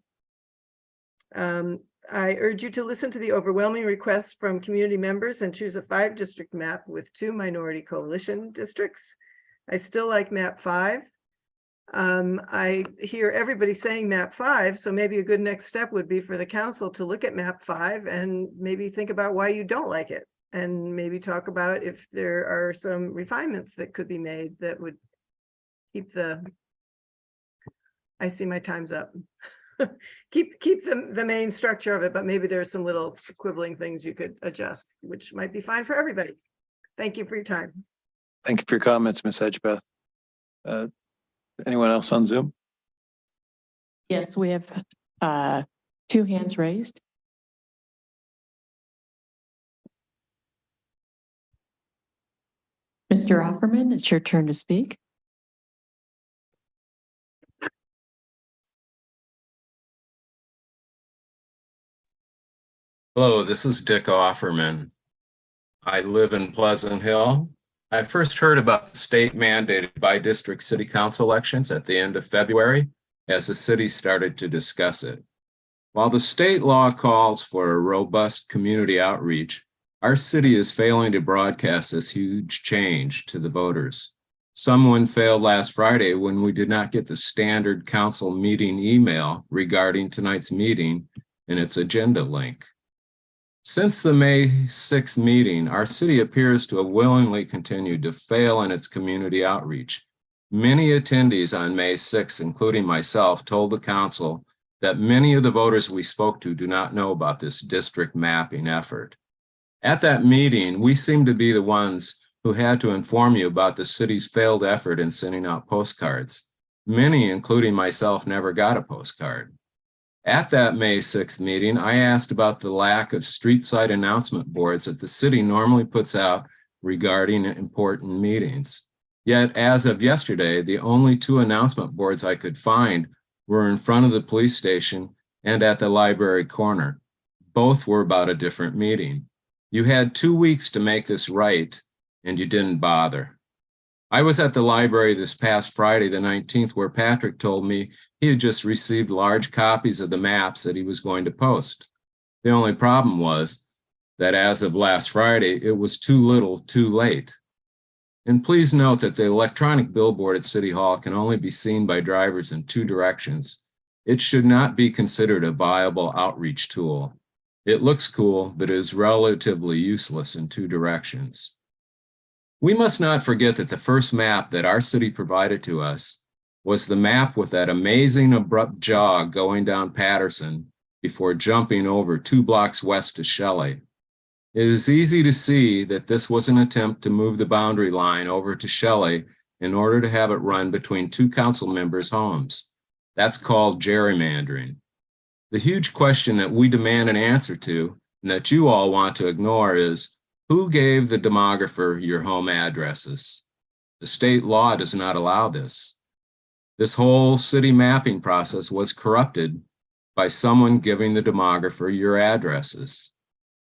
I urge you to listen to the overwhelming requests from community members and choose a 5-district map with 2 minority coalition districts. I still like map 5. I hear everybody saying map 5, so maybe a good next step would be for the council to look at map 5 and maybe think about why you don't like it, and maybe talk about if there are some refinements that could be made that would keep the, I see my time's up. keep the main structure of it, but maybe there are some little quibbling things you could adjust, which might be fine for everybody. Thank you for your time. Thank you for your comments, Ms. Hedgepath. Anyone else on Zoom? Yes, we have 2 hands raised. Mr. Offerman, it's your turn to speak. Hello, this is Dick Offerman. I live in Pleasant Hill. I first heard about the state mandated by-district city council elections at the end of February as the city started to discuss it. While the state law calls for a robust community outreach, our city is failing to broadcast this huge change to the voters. Someone failed last Friday when we did not get the standard council meeting email regarding tonight's meeting and its agenda link. Since the May 6th meeting, our city appears to have willingly continued to fail in its community outreach. Many attendees on May 6th, including myself, told the council that many of the voters we spoke to do not know about this district mapping effort. At that meeting, we seemed to be the ones who had to inform you about the city's failed effort in sending out postcards. Many, including myself, never got a postcard. At that May 6th meeting, I asked about the lack of street side announcement boards that the city normally puts out regarding important meetings. Yet, as of yesterday, the only 2 announcement boards I could find were in front of the police station and at the library corner. Both were about a different meeting. You had 2 weeks to make this right, and you didn't bother. I was at the library this past Friday, the 19th, where Patrick told me he had just received large copies of the maps that he was going to post. The only problem was that as of last Friday, it was too little, too late. And please note that the electronic billboard at City Hall can only be seen by drivers in 2 directions. It should not be considered a viable outreach tool. It looks cool, but is relatively useless in 2 directions. We must not forget that the first map that our city provided to us was the map with that amazing abrupt jog going down Patterson before jumping over 2 blocks west to Shelley. It is easy to see that this was an attempt to move the boundary line over to Shelley in order to have it run between 2 council members' homes. That's called gerrymandering. The huge question that we demand an answer to, and that you all want to ignore, is who gave the demographer your home addresses? The state law does not allow this. This whole city mapping process was corrupted by someone giving the demographer your addresses.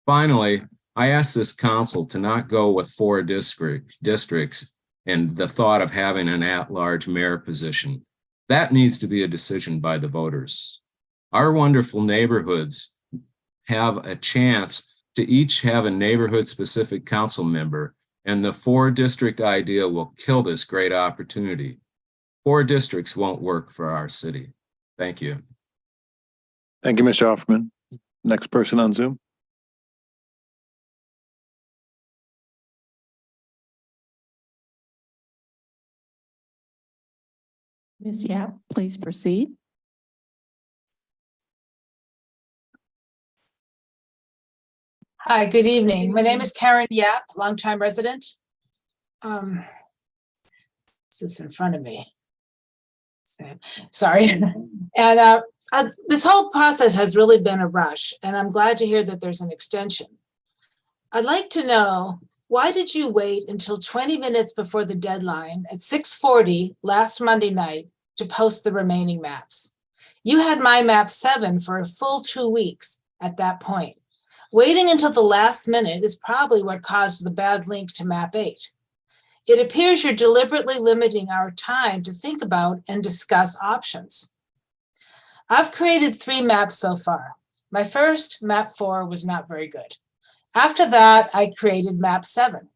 Finally, I ask this council to not go with 4 districts and the thought of having an at-large mayor position. That needs to be a decision by the voters. Our wonderful neighborhoods have a chance to each have a neighborhood-specific council member, and the 4-district idea will kill this great opportunity. 4 districts won't work for our city. Thank you. Thank you, Mr. Offerman. Next person on Zoom. Ms. Yap, please proceed. Hi, good evening. My name is Karen Yap, longtime resident. This is in front of me. Sorry. And this whole process has really been a rush, and I'm glad to hear that there's an extension. I'd like to know, why did you wait until 20 minutes before the deadline at 6:40 last Monday night to post the remaining maps? You had my map 7 for a full 2 weeks at that point. Waiting until the last minute is probably what caused the bad link to map 8. It appears you're deliberately limiting our time to think about and discuss options. I've created 3 maps so far. My first, map 4, was not very good. After that, I created map 7.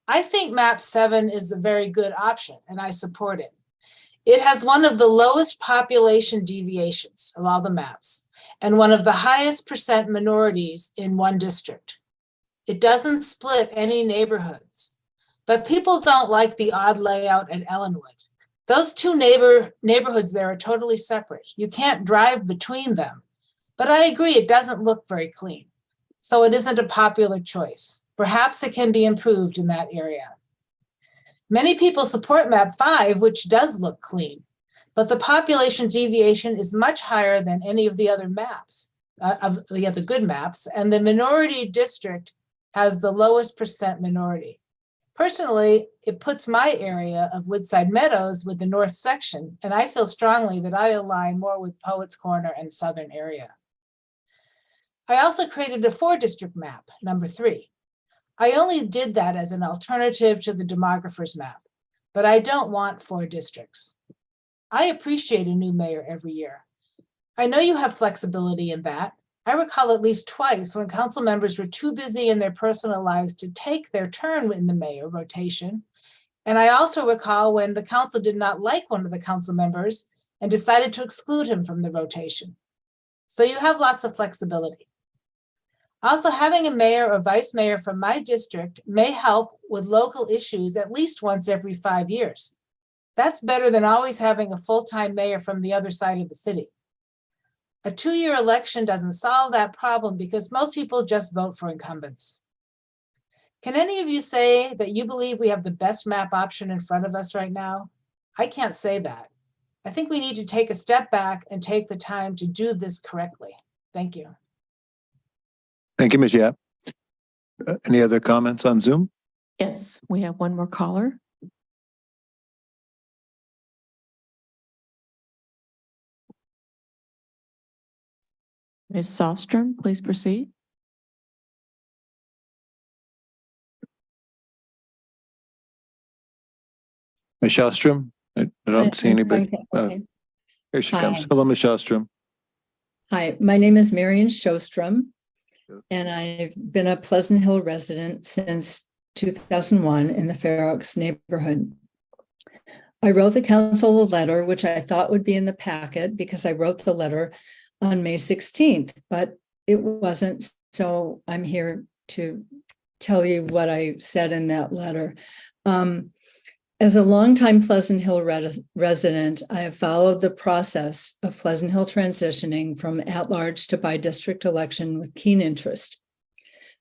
I think map 7 is a very good option, and I support it. It has one of the lowest population deviations of all the maps, and one of the highest % minorities in one district. It doesn't split any neighborhoods, but people don't like the odd layout at Ellenwood. Those 2 neighborhoods there are totally separate. You can't drive between them, but I agree it doesn't look very clean. So it isn't a popular choice. Perhaps it can be improved in that area. Many people support map 5, which does look clean, but the population deviation is much higher than any of the other maps, of the other good maps, and the minority district has the lowest % minority. Personally, it puts my area of Woodside Meadows with the north section, and I feel strongly that I align more with Poets Corner and Southern area. I also created a 4-district map, number 3. I only did that as an alternative to the demographer's map, but I don't want 4 districts. I appreciate a new mayor every year. I know you have flexibility in that. I recall at least twice when council members were too busy in their personal lives to take their turn in the mayor rotation. And I also recall when the council did not like one of the council members and decided to exclude him from the rotation. So you have lots of flexibility. Also, having a mayor or vice mayor from my district may help with local issues at least once every 5 years. That's better than always having a full-time mayor from the other side of the city. A 2-year election doesn't solve that problem because most people just vote for incumbents. Can any of you say that you believe we have the best map option in front of us right now? I can't say that. I think we need to take a step back and take the time to do this correctly. Thank you. Thank you, Ms. Yap. Any other comments on Zoom? Yes, we have one more caller. Ms. Softstrom, please proceed. Ms. Shostrom? I don't see anybody. Here she comes. Hi. Hello, Ms. Shostrom. Hi, my name is Marion Shostrom, and I've been a Pleasant Hill resident since 2001 in the Fair Oaks neighborhood. I wrote the council a letter, which I thought would be in the packet because I wrote the letter on May 16th, but it wasn't. So I'm here to tell you what I said in that letter. As a longtime Pleasant Hill resident, I have followed the process of Pleasant Hill transitioning from at-large to by-district election with keen interest.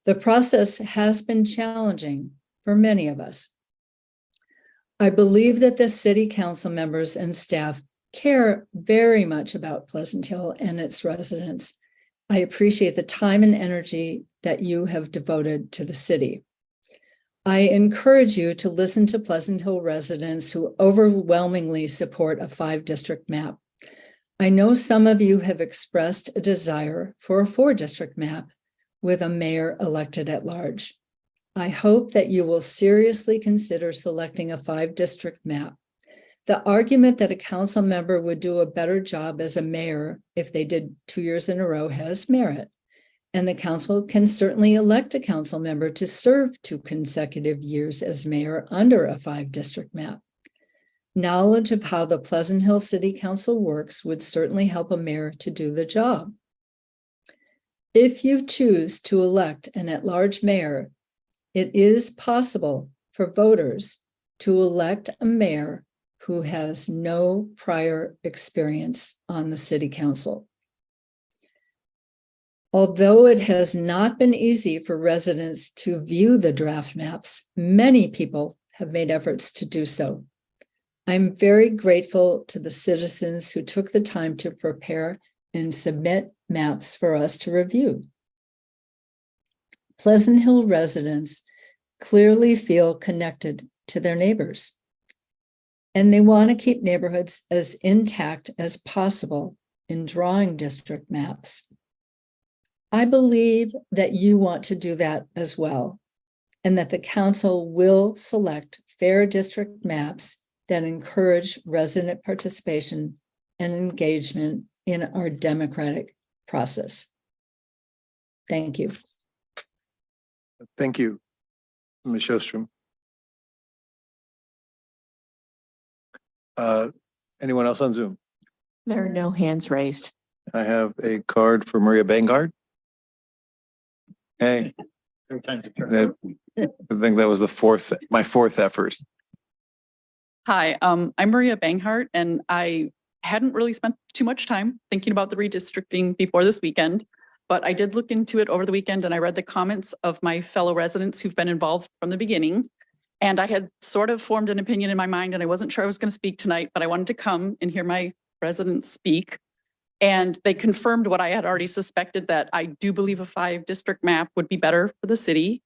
The process has been challenging for many of us. I believe that the city council members and staff care very much about Pleasant Hill and its residents. I appreciate the time and energy that you have devoted to the city. I encourage you to listen to Pleasant Hill residents who overwhelmingly support a 5-district map. I know some of you have expressed a desire for a 4-district map with a mayor elected at large. I hope that you will seriously consider selecting a 5-district map. The argument that a council member would do a better job as a mayor if they did 2 years in a row has merit. And the council can certainly elect a council member to serve 2 consecutive years as mayor under a 5-district map. Knowledge of how the Pleasant Hill City Council works would certainly help a mayor to do the job. If you choose to elect an at-large mayor, it is possible for voters to elect a mayor who has no prior experience on the city council. Although it has not been easy for residents to view the draft maps, many people have made efforts to do so. I'm very grateful to the citizens who took the time to prepare and submit maps for us to review. Pleasant Hill residents clearly feel connected to their neighbors, and they want to keep neighborhoods as intact as possible in drawing district maps. I believe that you want to do that as well, and that the council will select fair district maps that encourage resident participation and engagement in our democratic process. Thank you. Thank you, Ms. Shostrom. Anyone else on Zoom? There are no hands raised. I have a card for Maria Bangard. Hey, I think that was my fourth effort. Hi, I'm Maria Banghart, and I hadn't really spent too much time thinking about the redistricting before this weekend, but I did look into it over the weekend and I read the comments of my fellow residents who've been involved from the beginning. And I had sort of formed an opinion in my mind, and I wasn't sure I was going to speak tonight, but I wanted to come and hear my residents speak. And they confirmed what I had already suspected, that I do believe a 5-district map would be better for the city.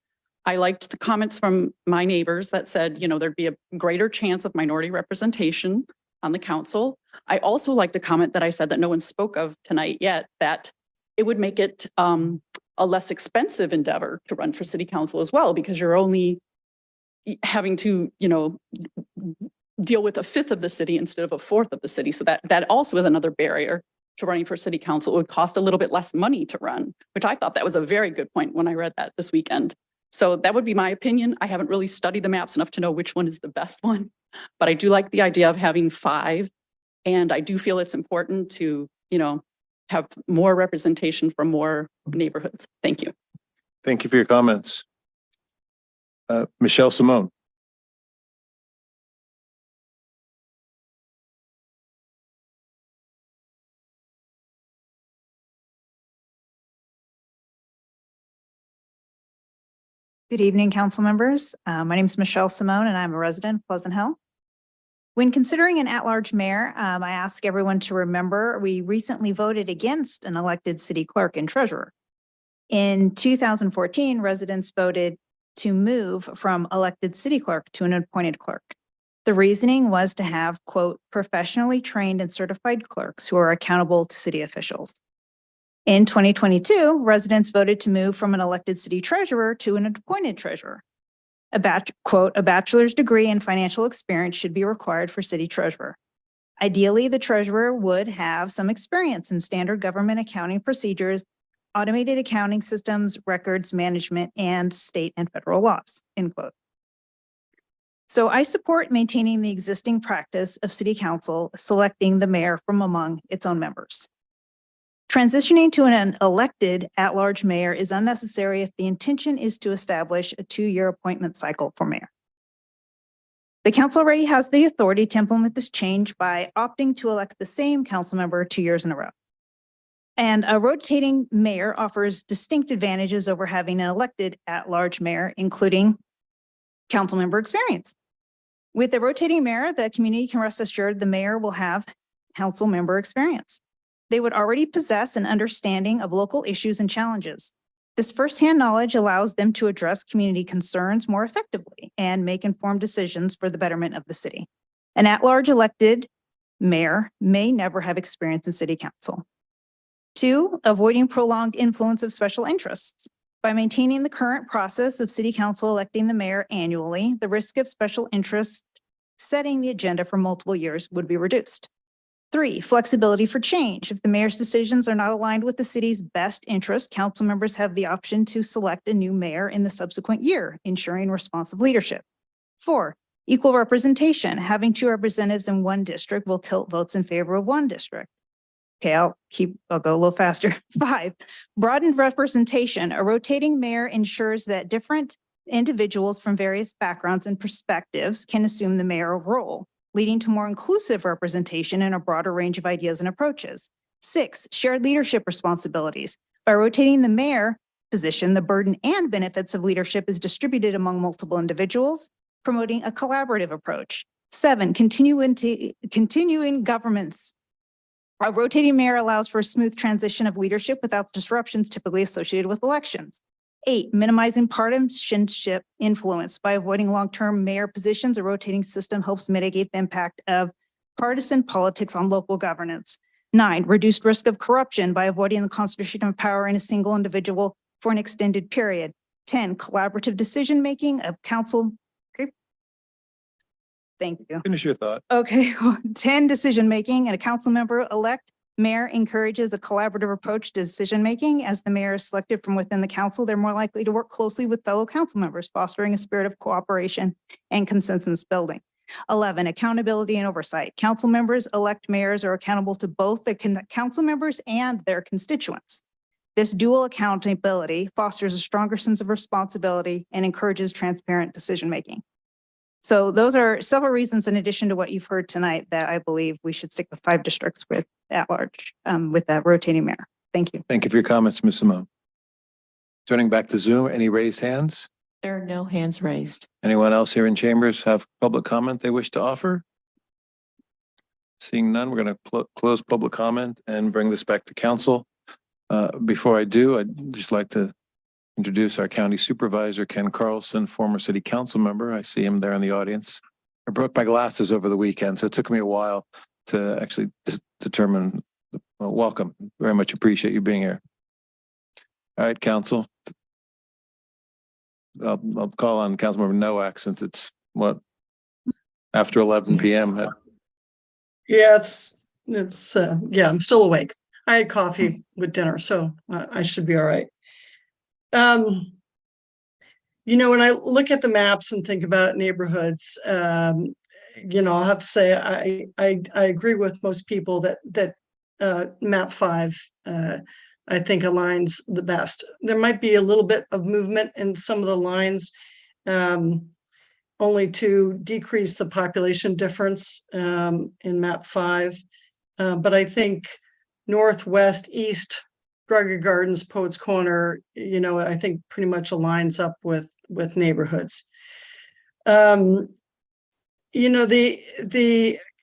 I liked the comments from my neighbors that said, you know, there'd be a greater chance of minority representation on the council. I also liked the comment that I said that no one spoke of tonight yet, that it would make it a less expensive endeavor to run for city council as well, because you're only having to, you know, deal with 1/5 of the city instead of 1/4 of the city. So that also is another barrier to running for city council. It would cost a little bit less money to run, which I thought that was a very good point when I read that this weekend. So that would be my opinion. I haven't really studied the maps enough to know which one is the best one, but I do like the idea of having 5. And I do feel it's important to, you know, have more representation from more neighborhoods. Thank you. Thank you for your comments. Michelle Simone. Good evening, council members. My name is Michelle Simone and I'm a resident of Pleasant Hill. When considering an at-large mayor, I ask everyone to remember we recently voted against an elected city clerk and treasurer. In 2014, residents voted to move from elected city clerk to an appointed clerk. The reasoning was to have, quote, professionally trained and certified clerks who are accountable to city officials. In 2022, residents voted to move from an elected city treasurer to an appointed treasurer. Quote, a bachelor's degree in financial experience should be required for city treasurer. Ideally, the treasurer would have some experience in standard government accounting procedures, automated accounting systems, records management, and state and federal laws, end quote. So I support maintaining the existing practice of city council selecting the mayor from among its own members. Transitioning to an elected at-large mayor is unnecessary if the intention is to establish a 2-year appointment cycle for mayor. The council already has the authority to implement this change by opting to elect the same council member 2 years in a row. And a rotating mayor offers distinct advantages over having an elected at-large mayor, including council member experience. With a rotating mayor, the community can rest assured the mayor will have council member experience. They would already possess an understanding of local issues and challenges. This firsthand knowledge allows them to address community concerns more effectively and make informed decisions for the betterment of the city. An at-large elected mayor may never have experience in city council. 2, avoiding prolonged influence of special interests. By maintaining the current process of city council electing the mayor annually, the risk of special interest setting the agenda for multiple years would be reduced. 3, flexibility for change. If the mayor's decisions are not aligned with the city's best interest, council members have the option to select a new mayor in the subsequent year, ensuring responsive leadership. 4, equal representation. Having 2 representatives in one district will tilt votes in favor of one district. Okay, I'll go a little faster. 5, broadened representation. A rotating mayor ensures that different individuals from various backgrounds and perspectives can assume the mayoral role, leading to more inclusive representation and a broader range of ideas and approaches. 6, shared leadership responsibilities. By rotating the mayor position, the burden and benefits of leadership is distributed among multiple individuals, promoting a collaborative approach. 7, continuing governance. A rotating mayor allows for a smooth transition of leadership without disruptions typically associated with elections. 8, minimizing partisanship influence. By avoiding long-term mayor positions, a rotating system helps mitigate the impact of partisan politics on local governance. 9, reduced risk of corruption by avoiding the concentration of power in a single individual for an extended period. 10, collaborative decision-making of council. Okay. Thank you. Finish your thought. Okay, 10, decision-making, and a council member elect mayor encourages a collaborative approach to decision-making. As the mayor is selected from within the council, they're more likely to work closely with fellow council members, fostering a spirit of cooperation and consensus building. 11, accountability and oversight. Council members elect mayors are accountable to both the council members and their constituents. This dual accountability fosters a stronger sense of responsibility and encourages transparent decision-making. So those are several reasons in addition to what you've heard tonight that I believe we should stick with 5 districts with at-large, with that rotating mayor. Thank you. Thank you for your comments, Ms. Simone. Turning back to Zoom, any raised hands? There are no hands raised. Anyone else here in chambers have public comment they wish to offer? Seeing none, we're going to close public comment and bring this back to council. Before I do, I'd just like to introduce our county supervisor, Ken Carlson, former city council member. I see him there in the audience. I broke my glasses over the weekend, so it took me a while to actually determine. Welcome. Very much appreciate you being here. All right, council. I'll call on Councilmember Noack since it's after 11 p.m. Yeah, yeah, I'm still awake. I had coffee with dinner, so I should be all right. You know, when I look at the maps and think about neighborhoods, you know, I'll have to say I agree with most people that map 5 I think aligns the best. There might be a little bit of movement in some of the lines, only to decrease the population difference in map 5. But I think northwest, east, Gregory Gardens, Poets Corner, I think pretty much aligns up with neighborhoods. The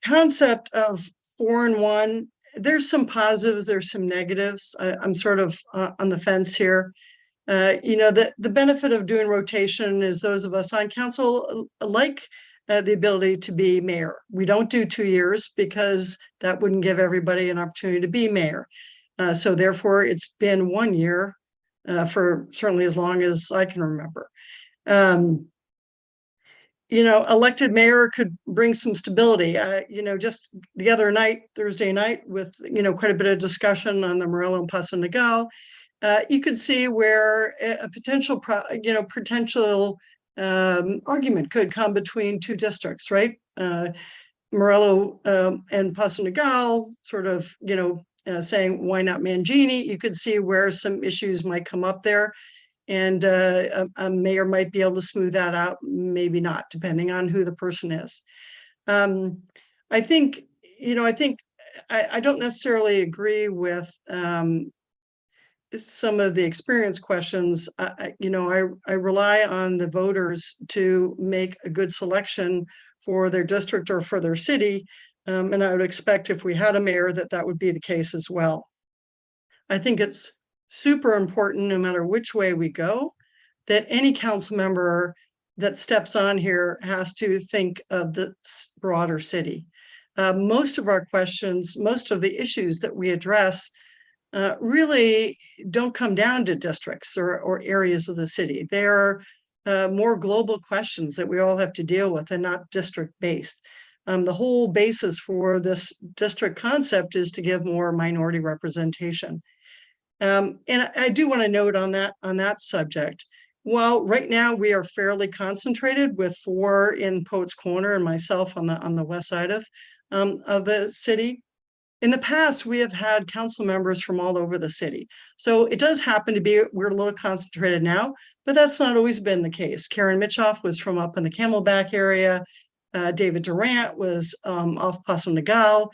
concept of 4 and 1, there's some positives, there's some negatives. I'm sort of on the fence here. The benefit of doing rotation is those of us on council like the ability to be mayor. We don't do 2 years because that wouldn't give everybody an opportunity to be mayor. So therefore, it's been 1 year for certainly as long as I can remember. Elected mayor could bring some stability. Just the other night, Thursday night, with quite a bit of discussion on the Morello and Paso Nogal, you could see where a potential argument could come between 2 districts, right? Morello and Paso Nogal sort of, saying, why not Mangini? You could see where some issues might come up there. And a mayor might be able to smooth that out, maybe not, depending on who the person is. I think I don't necessarily agree with some of the experience questions. I rely on the voters to make a good selection for their district or for their city. And I would expect if we had a mayor that would be the case as well. I think it's super important, no matter which way we go, that any council member that steps on here has to think of the broader city. Most of our questions, most of the issues that we address really don't come down to districts or areas of the city. They're more global questions that we all have to deal with and not district based. The whole basis for this district concept is to give more minority representation. And I do want to note on that subject, well, right now we are fairly concentrated with 4 in Poets Corner and myself on the west side of the city. In the past, we have had council members from all over the city. So it does happen to be, we're a little concentrated now, but that's not always been the case. Karen Mitchoff was from up in the Camelback area. David Durant was off Paso Nogal.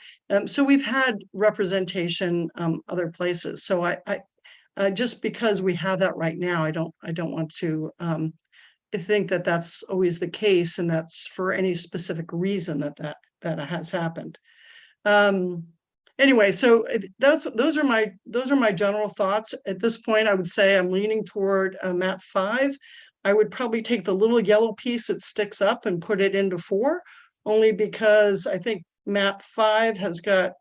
So we've had representation other places. So I just because we have that right now, I don't want to think that that's always the case, and that's for any specific reason that has happened. Anyway, so those are my general thoughts at this point. I would say I'm leaning toward map 5. I would probably take the little yellow piece that sticks up and put it into 4, only because I think map 5 has got,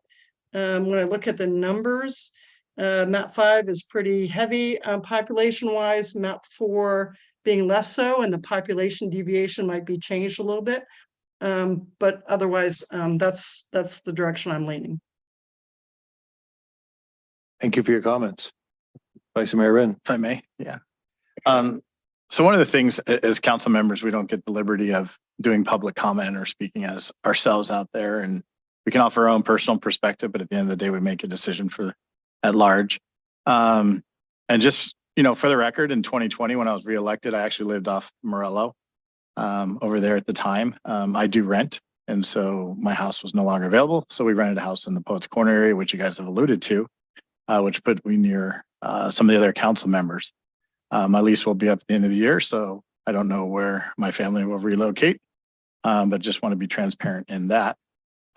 when I look at the numbers, map 5 is pretty heavy population wise, map 4 being less so, and the population deviation might be changed a little bit. But otherwise, that's the direction I'm leaning. Thank you for your comments. Vice Mayor Wren. If I may, yeah. So one of the things as council members, we don't get the liberty of doing public comment or speaking as ourselves out there, and we can offer our own personal perspective, but at the end of the day, we make a decision for at large. And just, for the record, in 2020, when I was reelected, I actually lived off Morello over there at the time. I do rent, and so my house was no longer available. So we rented a house in the Poets Corner area, which you guys have alluded to, which put me near some of the other council members. My lease will be up at the end of the year, so I don't know where my family will relocate, but just want to be transparent in that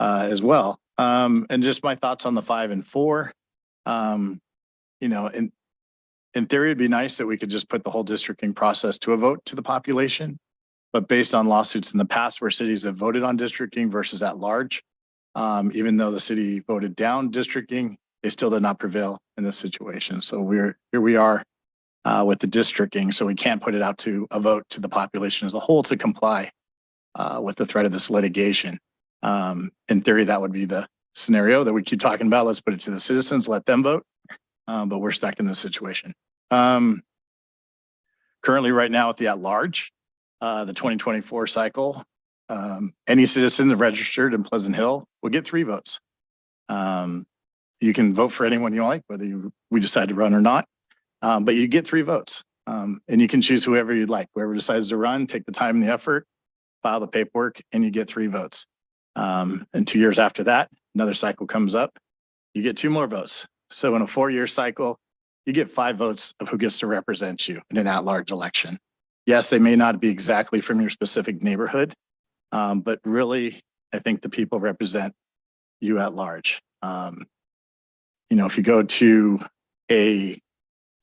as well. And just my thoughts on the 5 and 4. In theory, it'd be nice that we could just put the whole districting process to a vote to the population, but based on lawsuits in the past where cities have voted on districting versus at large, even though the city voted down districting, they still did not prevail in this situation. So here we are with the districting, so we can't put it out to a vote to the population as a whole to comply with the threat of this litigation. In theory, that would be the scenario that we keep talking about. Let's put it to the citizens, let them vote, but we're stuck in this situation. Currently, right now at the at-large, the 2024 cycle, any citizen registered in Pleasant Hill will get 3 votes. you can vote for anyone you like, whether we decide to run or not. But you get 3 votes. And you can choose whoever you'd like. Whoever decides to run, take the time and the effort, file the paperwork, and you get 3 votes. And 2 years after that, another cycle comes up, you get 2 more votes. So in a 4-year cycle, you get 5 votes of who gets to represent you in an at-large election. Yes, they may not be exactly from your specific neighborhood, but really, I think the people represent you at large. If you go to a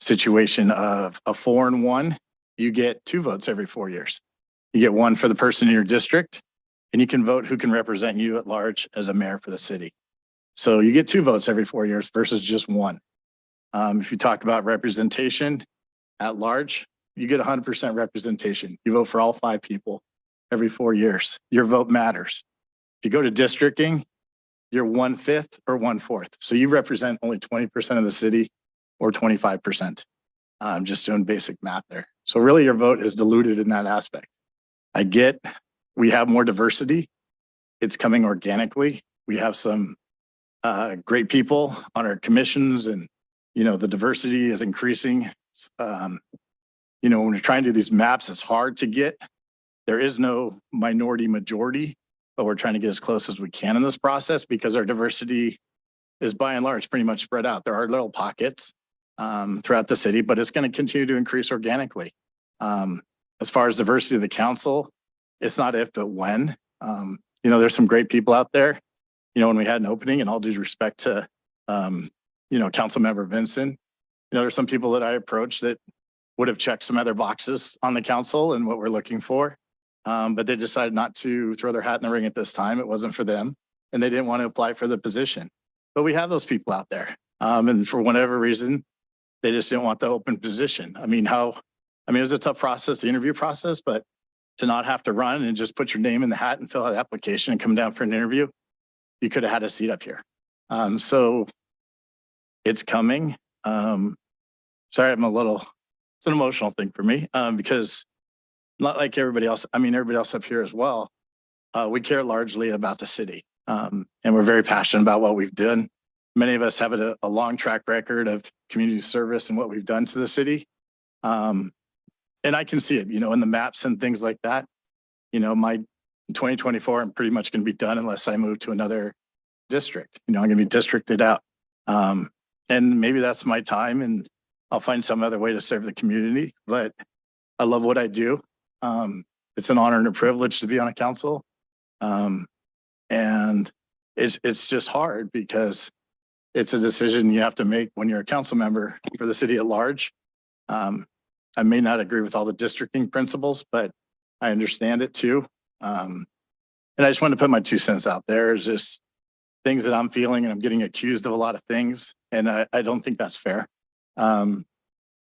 situation of a 4 and 1, you get 2 votes every 4 years. You get 1 for the person in your district, and you can vote who can represent you at large as a mayor for the city. So you get 2 votes every 4 years versus just 1. If you talk about representation at large, you get 100% representation. You vote for all 5 people every 4 years. Your vote matters. If you go to districting, you're 1/5 or 1/4. So you represent only 20% of the city or 25%. I'm just doing basic math there. So really your vote is diluted in that aspect. I get we have more diversity. It's coming organically. We have some great people on our commissions, and the diversity is increasing. When we're trying to do these maps, it's hard to get. There is no minority majority, but we're trying to get as close as we can in this process because our diversity is by and large pretty much spread out. There are little pockets throughout the city, but it's going to continue to increase organically. As far as diversity of the council, it's not if, but when. There's some great people out there. When we had an opening, and all due respect to, Councilmember Vincent, there's some people that I approached that would have checked some other boxes on the council and what we're looking for. But they decided not to throw their hat in the ring at this time. It wasn't for them, and they didn't want to apply for the position. But we have those people out there. And for whatever reason, they just didn't want the open position. It was a tough process, the interview process, but to not have to run and just put your name in the hat and fill out an application and come down for an interview, you could have had a seat up here. So it's coming. Sorry, it's an emotional thing for me because not like everybody else. Everybody else up here as well. We care largely about the city, and we're very passionate about what we've done. Many of us have a long track record of community service and what we've done to the city. And I can see it, in the maps and things like that. My 2024, I'm pretty much going to be done unless I move to another district. I'm going to be districted out. And maybe that's my time, and I'll find some other way to serve the community. But I love what I do. It's an honor and a privilege to be on a council. And it's just hard because it's a decision you have to make when you're a council member for the city at large. I may not agree with all the districting principles, but I understand it too. And I just want to put my 2 cents out there. It's just things that I'm feeling, and I'm getting accused of a lot of things. And I don't think that's fair.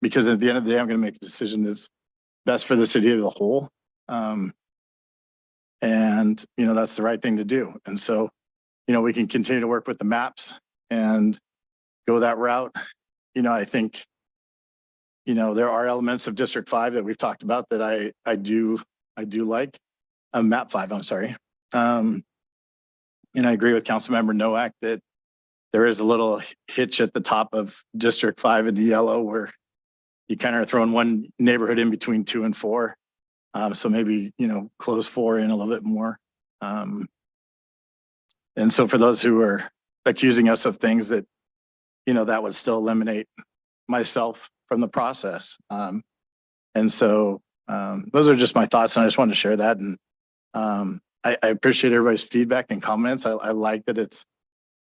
Because at the end of the day, I'm going to make a decision that's best for the city as a whole. And that's the right thing to do. And so, we can continue to work with the maps and go that route. I think, there are elements of District 5 that we've talked about that I do like. Map 5, I'm sorry. And I agree with Councilmember Noack that there is a little hitch at the top of District 5 in the yellow where you kind of are throwing one neighborhood in between 2 and 4. So maybe, close 4 in a little bit more. And so for those who are accusing us of things that, that would still eliminate myself from the process. And so those are just my thoughts, and I just wanted to share that. And I appreciate everybody's feedback and comments. I like that it's,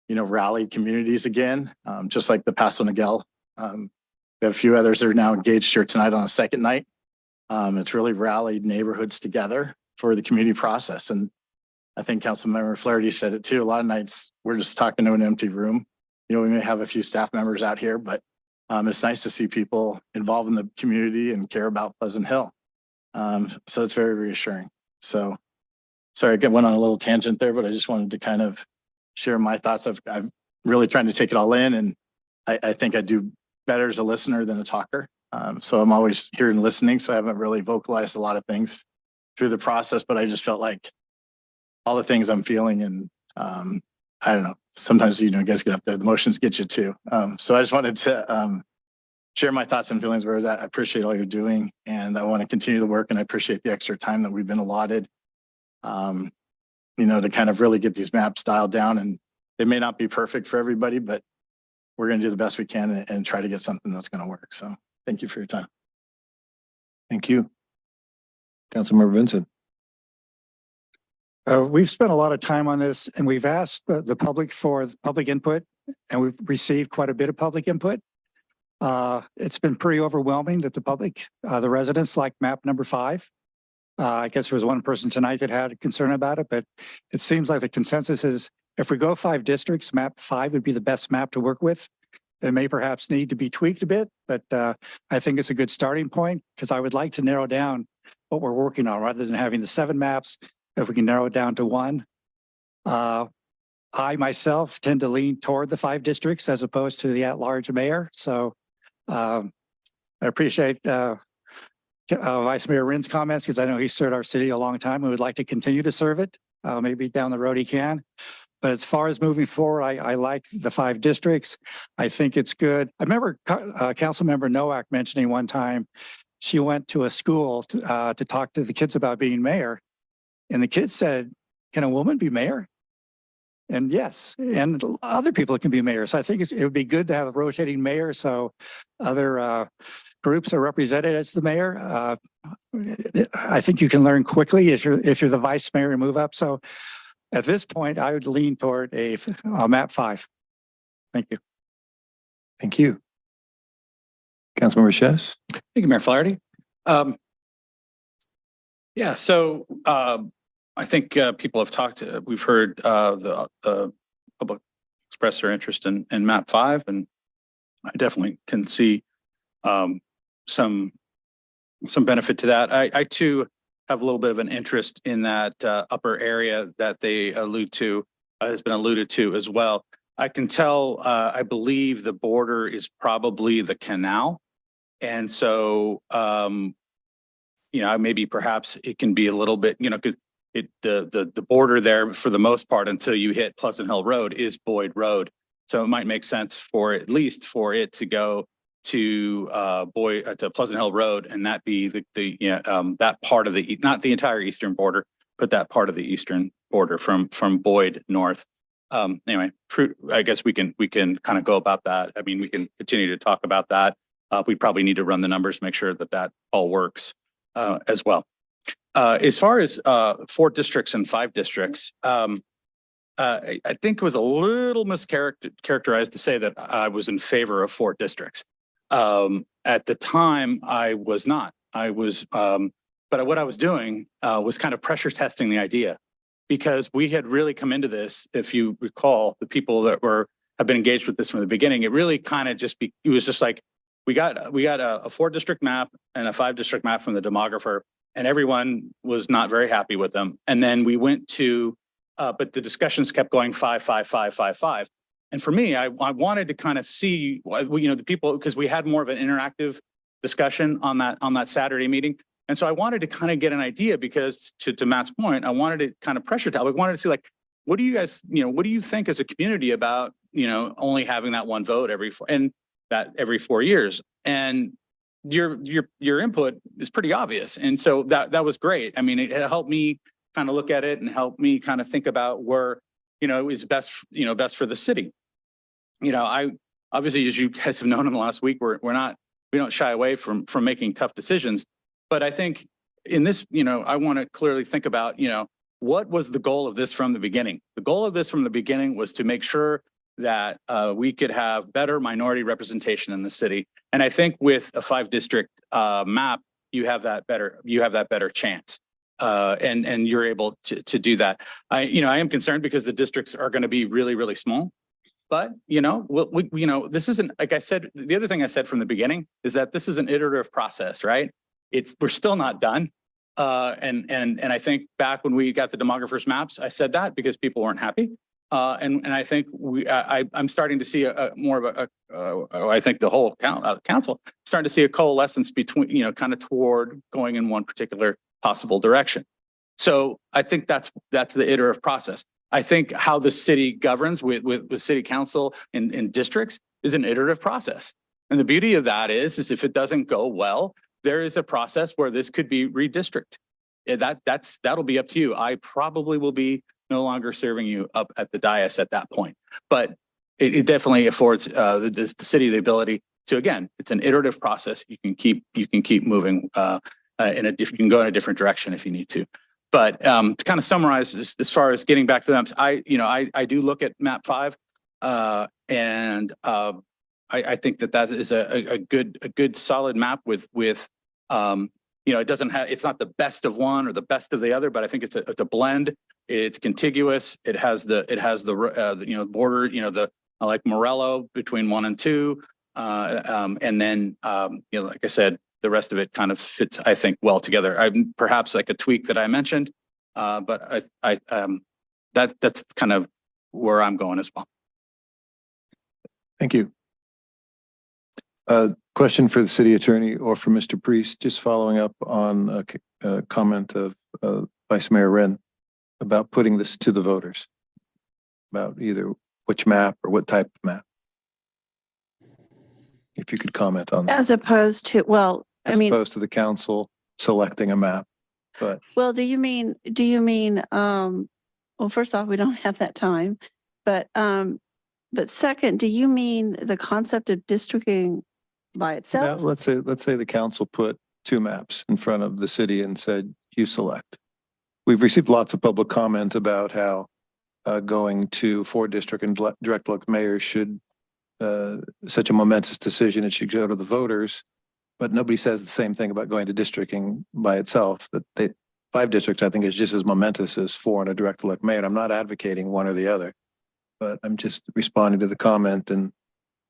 rallied communities again, just like the Paso Miguel. We have a few others that are now engaged here tonight on a second night. It's really rallied neighborhoods together for the community process. And I think Councilmember Flaherty said it too. A lot of nights we're just talking to an empty room. We may have a few staff members out here, but it's nice to see people involved in the community and care about Pleasant Hill. So it's very reassuring. So sorry, I went on a little tangent there, but I just wanted to kind of share my thoughts. I'm really trying to take it all in, and I think I do better as a listener than a talker. So I'm always here and listening. So I haven't really vocalized a lot of things through the process, but I just felt like all the things I'm feeling and I don't know, sometimes, you guys get up there, the emotions get you too. So I just wanted to, share my thoughts and feelings where I appreciate all you're doing, and I want to continue the work, and I appreciate the extra time that we've been allotted. To kind of really get these maps dialed down, and they may not be perfect for everybody, but we're going to do the best we can and try to get something that's going to work. So thank you for your time. Thank you. Councilmember Vincent. We've spent a lot of time on this, and we've asked the public for public input, and we've received quite a bit of public input. It's been pretty overwhelming that the public, the residents like map number 5. I guess there was one person tonight that had a concern about it, but it seems like the consensus is if we go 5 districts, map 5 would be the best map to work with. It may perhaps need to be tweaked a bit, but I think it's a good starting point because I would like to narrow down what we're working on rather than having the 7 maps. If we can narrow it down to 1. I myself tend to lean toward the 5 districts as opposed to the at-large mayor. So I appreciate Vice Mayor Rin's comments because I know he served our city a long time and would like to continue to serve it. Maybe down the road he can. But as far as moving forward, I like the 5 districts. I think it's good. I remember Councilmember Noack mentioning one time she went to a school to talk to the kids about being mayor. And the kids said, can a woman be mayor? And yes, and other people can be mayor. So I think it would be good to have a rotating mayor so other groups are represented as the mayor. I think you can learn quickly if you're the vice mayor and move up. So at this point, I would lean toward a map 5. Thank you. Thank you. Councilmember Shess. Thank you, Mayor Flaherty. Yeah, so I think people have talked, we've heard the public express their interest in map 5, and I definitely can see some benefit to that. I too have a little bit of an interest in that upper area that they allude to, has been alluded to as well. I can tell, I believe the border is probably the canal. And so, maybe perhaps it can be a little bit, because the border there for the most part until you hit Pleasant Hill Road is Boyd Road. So it might make sense for at least for it to go to to Pleasant Hill Road, and that be that part of the, not the entire eastern border, but that part of the eastern border from Boyd north. Anyway, I guess we can kind of go about that. I mean, we can continue to talk about that. We probably need to run the numbers, make sure that all works as well. As far as 4 districts and 5 districts, I think it was a little mischaracterized to say that I was in favor of 4 districts. At the time, I was not. I was, but what I was doing was kind of pressure testing the idea, because we had really come into this, if you recall, the people that have been engaged with this from the beginning, it really kind of it was just like, we got a 4 district map and a 5 district map from the demographer, and everyone was not very happy with them. And then we went to, but the discussions kept going 5, 5, 5, 5, 5. And for me, I wanted to kind of see, the people, because we had more of an interactive discussion on that Saturday meeting. And so I wanted to kind of get an idea, because to Matt's point, I wanted to kind of pressure test. I wanted to see, like, what do you guys, what do you think as a community about, only having that one vote every 4 years? And your input is pretty obvious. And so that was great. I mean, it helped me kind of look at it and helped me kind of think about where, is best for the city. I obviously, as you guys have known in the last week, we don't shy away from making tough decisions. But I think in this, I want to clearly think about, what was the goal of this from the beginning? The goal of this from the beginning was to make sure that we could have better minority representation in the city. And I think with a 5 district map, you have that better chance. And you're able to do that. I am concerned because the districts are going to be really, really small. But, this isn't, like I said, the other thing I said from the beginning is that this is an iterative process, right? We're still not done. And I think back when we got the demographers maps, I said that because people weren't happy. And I think I'm starting to see more of I think the whole council starting to see a coalescence between, kind of toward going in one particular possible direction. So I think that's the iterative process. I think how the city governs with city council in districts is an iterative process. And the beauty of that is if it doesn't go well, there is a process where this could be redistricted. That'll be up to you. I probably will be no longer serving you up at the dais at that point, but it definitely affords the city the ability to, again, it's an iterative process. You can keep moving you can go in a different direction if you need to. But to kind of summarize this, as far as getting back to them, I do look at map 5 and I think that is a good solid map with it's not the best of one or the best of the other, but I think it's a blend. It's contiguous. It has the border, I like Morello between 1 and 2. And then, like I said, the rest of it kind of fits, I think, well together. Perhaps like a tweak that I mentioned, but that's kind of where I'm going as well. Thank you. Question for the city attorney or for Mr. Priest, just following up on a comment of Vice Mayor Wren about putting this to the voters, about either which map or what type of map. If you could comment on that. As opposed to, well, As opposed to the council selecting a map, but. Well, do you mean, well, first off, we don't have that time, but second, do you mean the concept of districting by itself? Now, let's say the council put 2 maps in front of the city and said, you select. We've received lots of public comment about how going to 4 district and direct elected mayors should such a momentous decision. It should go to the voters, but nobody says the same thing about going to districting by itself. That 5 districts, I think, is just as momentous as 4 in a direct elect mayor. I'm not advocating one or the other, but I'm just responding to the comment and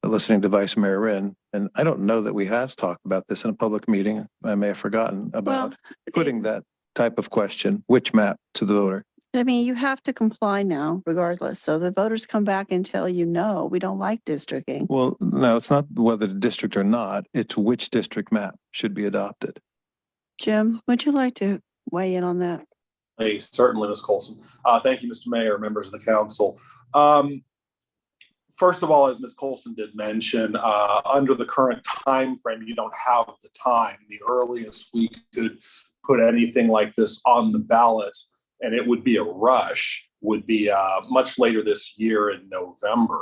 listening to Vice Mayor Wren. And I don't know that we have talked about this in a public meeting. I may have forgotten about putting that type of question, which map, to the voter. I mean, you have to comply now regardless. So the voters come back and tell you, no, we don't like districting. Well, no, it's not whether the district or not. It's which district map should be adopted. Jim, would you like to weigh in on that? Hey, certainly, Ms. Colson. Thank you, Mr. Mayor, members of the council. First of all, as Ms. Colson did mention, under the current time frame, you don't have the time. The earliest we could put anything like this on the ballot, and it would be a rush, would be much later this year in November.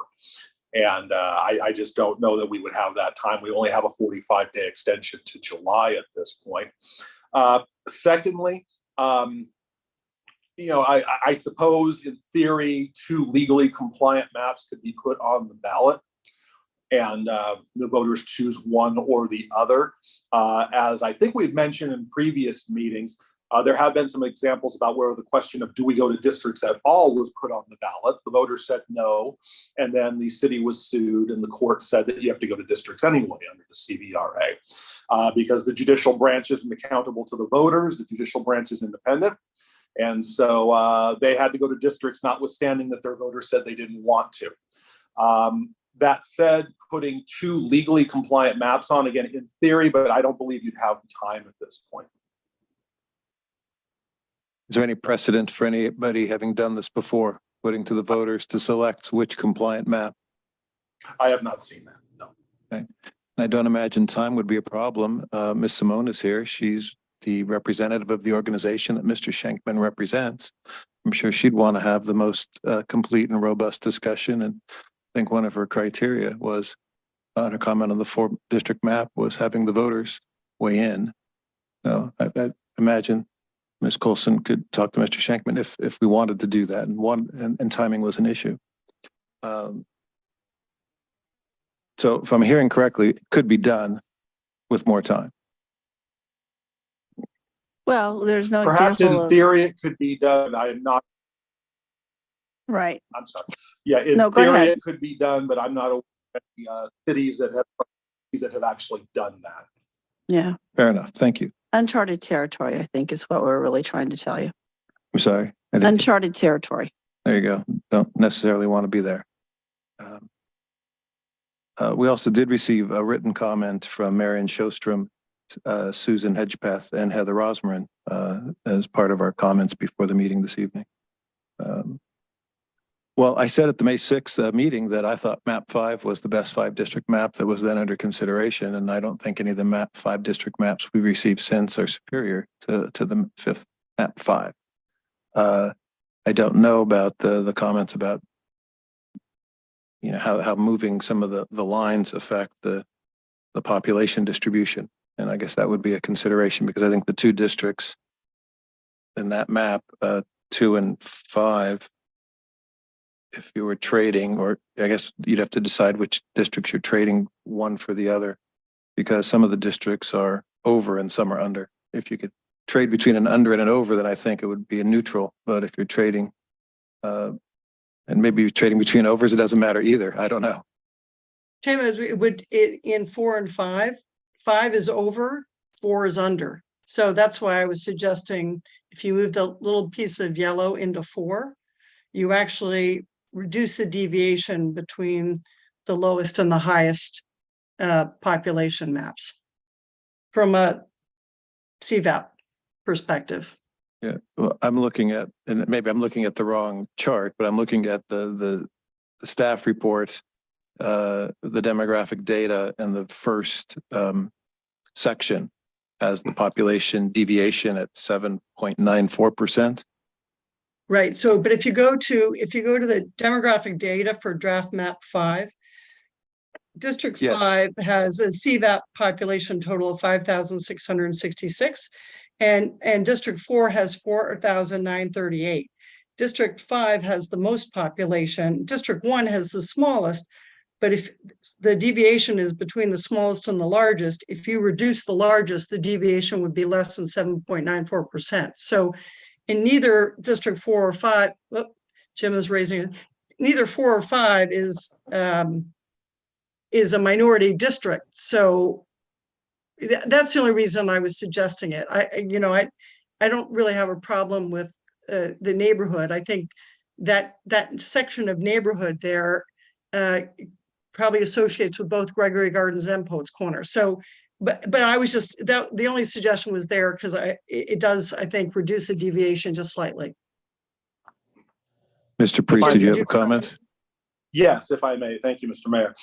And I just don't know that we would have that time. We only have a 45-day extension to July at this point. Secondly, I suppose in theory, 2 legally compliant maps could be put on the ballot and the voters choose one or the other. As I think we've mentioned in previous meetings, there have been some examples about where the question of do we go to districts at all was put on the ballot. The voters said no, and then the city was sued and the court said that you have to go to districts anyway under the CVRA because the judicial branch isn't accountable to the voters, the judicial branch is independent. And so they had to go to districts, notwithstanding that their voters said they didn't want to. That said, putting 2 legally compliant maps on, again, in theory, but I don't believe you'd have the time at this point. Is there any precedent for anybody having done this before, putting to the voters to select which compliant map? I have not seen that, no. Okay. I don't imagine time would be a problem. Ms. Simone is here. She's the representative of the organization that Mr. Schenkman represents. I'm sure she'd want to have the most complete and robust discussion. And I think one of her criteria was, her comment on the 4 district map was having the voters weigh in. So I imagine Ms. Colson could talk to Mr. Schenkman if we wanted to do that, and timing was an issue. So if I'm hearing correctly, it could be done with more time. Well, there's no Perhaps example in theory it could be done. I am not. Right. I'm sorry. Yeah, in theory it could be done, but I'm not aware of any cities that have actually done that. Yeah. Fair enough. Thank you. Uncharted territory, I think, is what we're really trying to tell you. I'm sorry. Uncharted territory. There you go. Don't necessarily want to be there. We also did receive a written comment from Marion Shostrom, Susan Hedgepeth, and Heather Rosmarin as part of our comments before the meeting this evening. Well, I said at the May 6th meeting that I thought map 5 was the best 5-district map that was then under consideration. And I don't think any of the map 5-district maps we've received since are superior to the 5th map 5. I don't know about the comments about, you know, how moving some of the lines affect the population distribution. And I guess that would be a consideration, because I think the 2 districts in that map, 2 and 5, if you were trading, or I guess you'd have to decide which districts you're trading one for the other, because some of the districts are over and some are under. If you could trade between an under and an over, then I think it would be a neutral. But if you're trading, and maybe you're trading between overs, it doesn't matter either. I don't know. Tim, in 4 and 5, 5 is over, 4 is under. So that's why I was suggesting if you move the little piece of yellow into 4, you actually reduce the deviation between the lowest and the highest population maps from a CVAP perspective. Yeah, well, I'm looking at, and maybe I'm looking at the wrong chart, but I'm looking at the staff report, the demographic data, and the first section has the population deviation at 7.94%. Right. So, but if you go to the demographic data for draft map 5, District 5 has a CVAP population total of 5,666, and District 4 has 4,938. District 5 has the most population. District 1 has the smallest, but if the deviation is between the smallest and the largest, if you reduce the largest, the deviation would be less than 7.94%. So in neither District 4 or 5, Jim is raising it, neither 4 or 5 is a minority district. So that's the only reason I was suggesting it. I don't really have a problem with the neighborhood. I think that section of neighborhood there probably associates with both Gregory Gardens and Poets Corner. So, but I was just, the only suggestion was there because it does, I think, reduce the deviation just slightly. Mr. Priest, did you have a comment? Yes, if I may. Thank you, Mr. Mayor.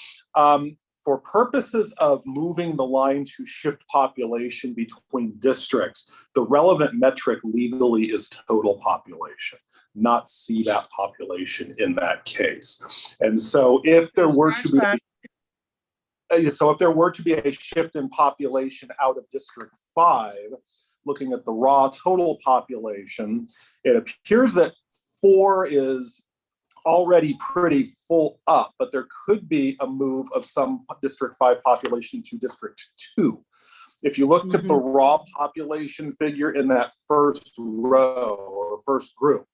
For purposes of moving the line to shift population between districts, the relevant metric legally is total population, not CVAP population in that case. And so if there were to be a shift in population out of District 5, looking at the raw total population, it appears that 4 is already pretty full up, but there could be a move of some District 5 population to District 2. If you look at the raw population figure in that first row or first group,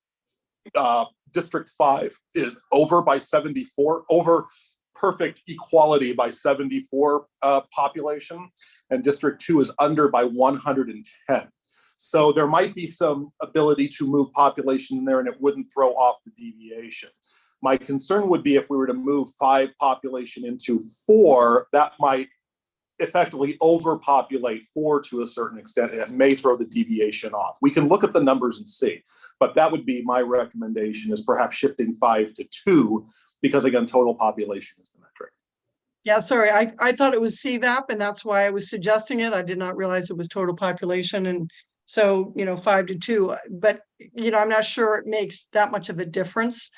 District 5 is over by 74, over perfect equality by 74 population, and District 2 is under by 110. So there might be some ability to move population in there and it wouldn't throw off the deviation. My concern would be if we were to move 5 population into 4, that might effectively overpopulate 4 to a certain extent, and it may throw the deviation off. We can look at the numbers and see, but that would be my recommendation, is perhaps shifting 5 to 2, because again, total population is the metric. Yeah, sorry, I thought it was CVAP, and that's why I was suggesting it. I did not realize it was total population, and so 5 to 2. But I'm not sure it makes that much of a difference.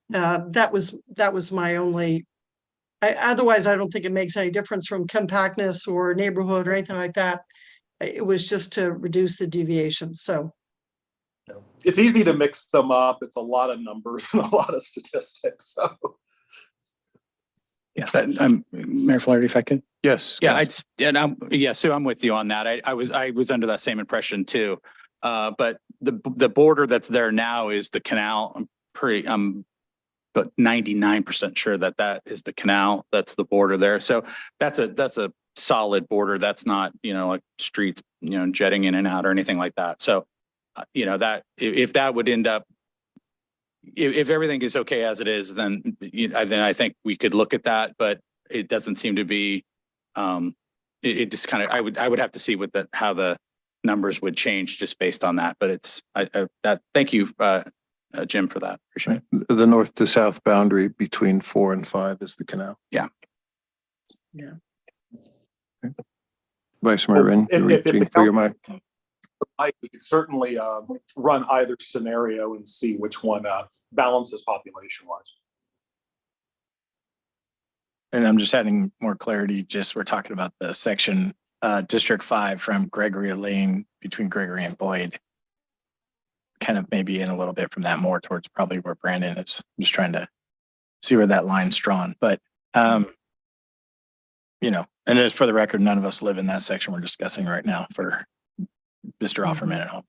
That was my only. Otherwise, I don't think it makes any difference from compactness or neighborhood or anything like that. It was just to reduce the deviation. So it's easy to mix them up. It's a lot of numbers and a lot of statistics. So. Yeah, I'm Mayor Flaherty, if I could. Yes. Yeah, Sue, I'm with you on that. I was under that same impression too. But the border that's there now is the canal. I'm but 99% sure that is the canal. That's the border there. So that's a solid border. That's not, like streets, jetting in and out or anything like that. So, that if that would end up, if everything is okay as it is, then I think we could look at that, but it doesn't seem to be, it just kind of, I would have to see how the numbers would change just based on that. But thank you, Jim for that. Appreciate it. The north to south boundary between 4 and 5 is the canal. Yeah. Yeah. Vice Mayor Rin, If you're the reaching for your mic. We could certainly run either scenario and see which one balances population wise. And I'm just adding more clarity, just we're talking about the section, District 5 from Gregory Lane between Gregory and Boyd. Kind of maybe in a little bit from that more towards probably where Brandon is. I'm just trying to see where that line's drawn, but you know, and as for the record, none of us live in that section we're discussing right now for Mr. Offerman at home.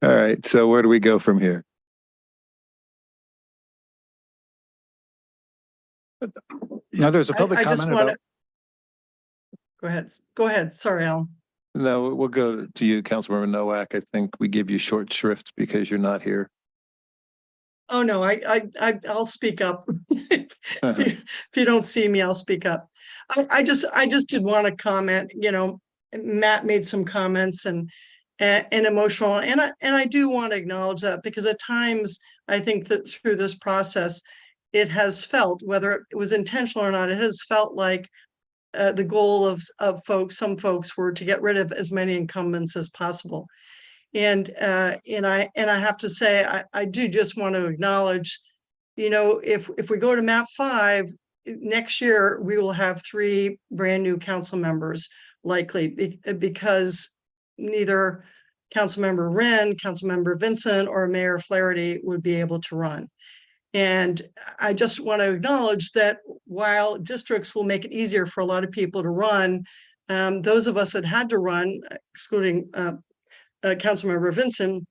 All right, so where do we go from here? You know, there's a public I just comment want about. to. Go ahead. Sorry, Alan. No, we'll go to you, Councilmember Noack. I think we give you short shrift because you're not here. Oh, no, I'll speak up. If you don't see me, I'll speak up. I just did want to comment, you know, Matt made some comments and emotional, and I do want to acknowledge that, because at times I think that through this process, it has felt, whether it was intentional or not, it has felt like the goal of some folks were to get rid of as many incumbents as possible. And I have to say, I do just want to acknowledge, you know, if we go to map 5 next year, we will have 3 brand new council members likely, because neither Councilmember Wren, Councilmember Vincent, or Mayor Flaherty would be able to run. And I just want to acknowledge that while districts will make it easier for a lot of people to run, those of us that had to run, excluding Councilmember Vincent,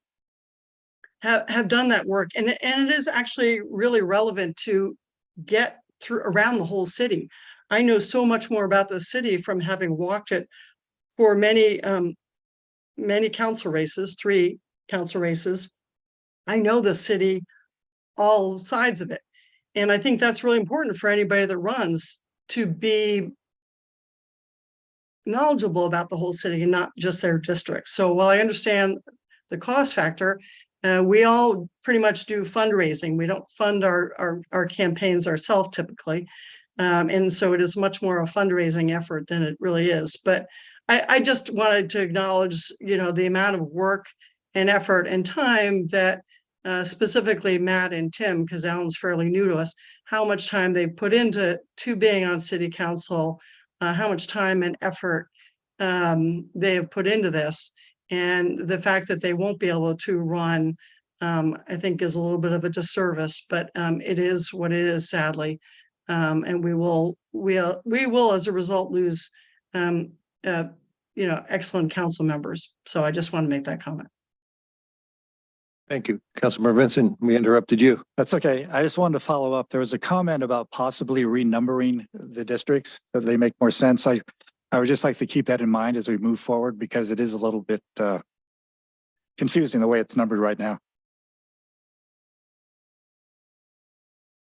have done that work. And it is actually really relevant to get through around the whole city. I know so much more about the city from having walked it for many council races, 3 council races. I know the city, all sides of it. And I think that's really important for anybody that runs, to be knowledgeable about the whole city and not just their district. So while I understand the cost factor, we all pretty much do fundraising. We don't fund our campaigns ourselves typically. And so it is much more a fundraising effort than it really is. But I just wanted to acknowledge, you know, the amount of work and effort and time that specifically Matt and Tim, because Alan's fairly new to us, how much time they've put into being on city council, how much time and effort they have put into this. And the fact that they won't be able to run, I think is a little bit of a disservice, but it is what it is, sadly. And we will, as a result, lose, you know, excellent council members. So I just want to make that comment. Thank you. Councilmember Vincent, we interrupted you. That's okay. I just wanted to follow up. There was a comment about possibly renumbering the districts so they make more sense. I would just like to keep that in mind as we move forward, because it is a little bit confusing the way it's numbered right now.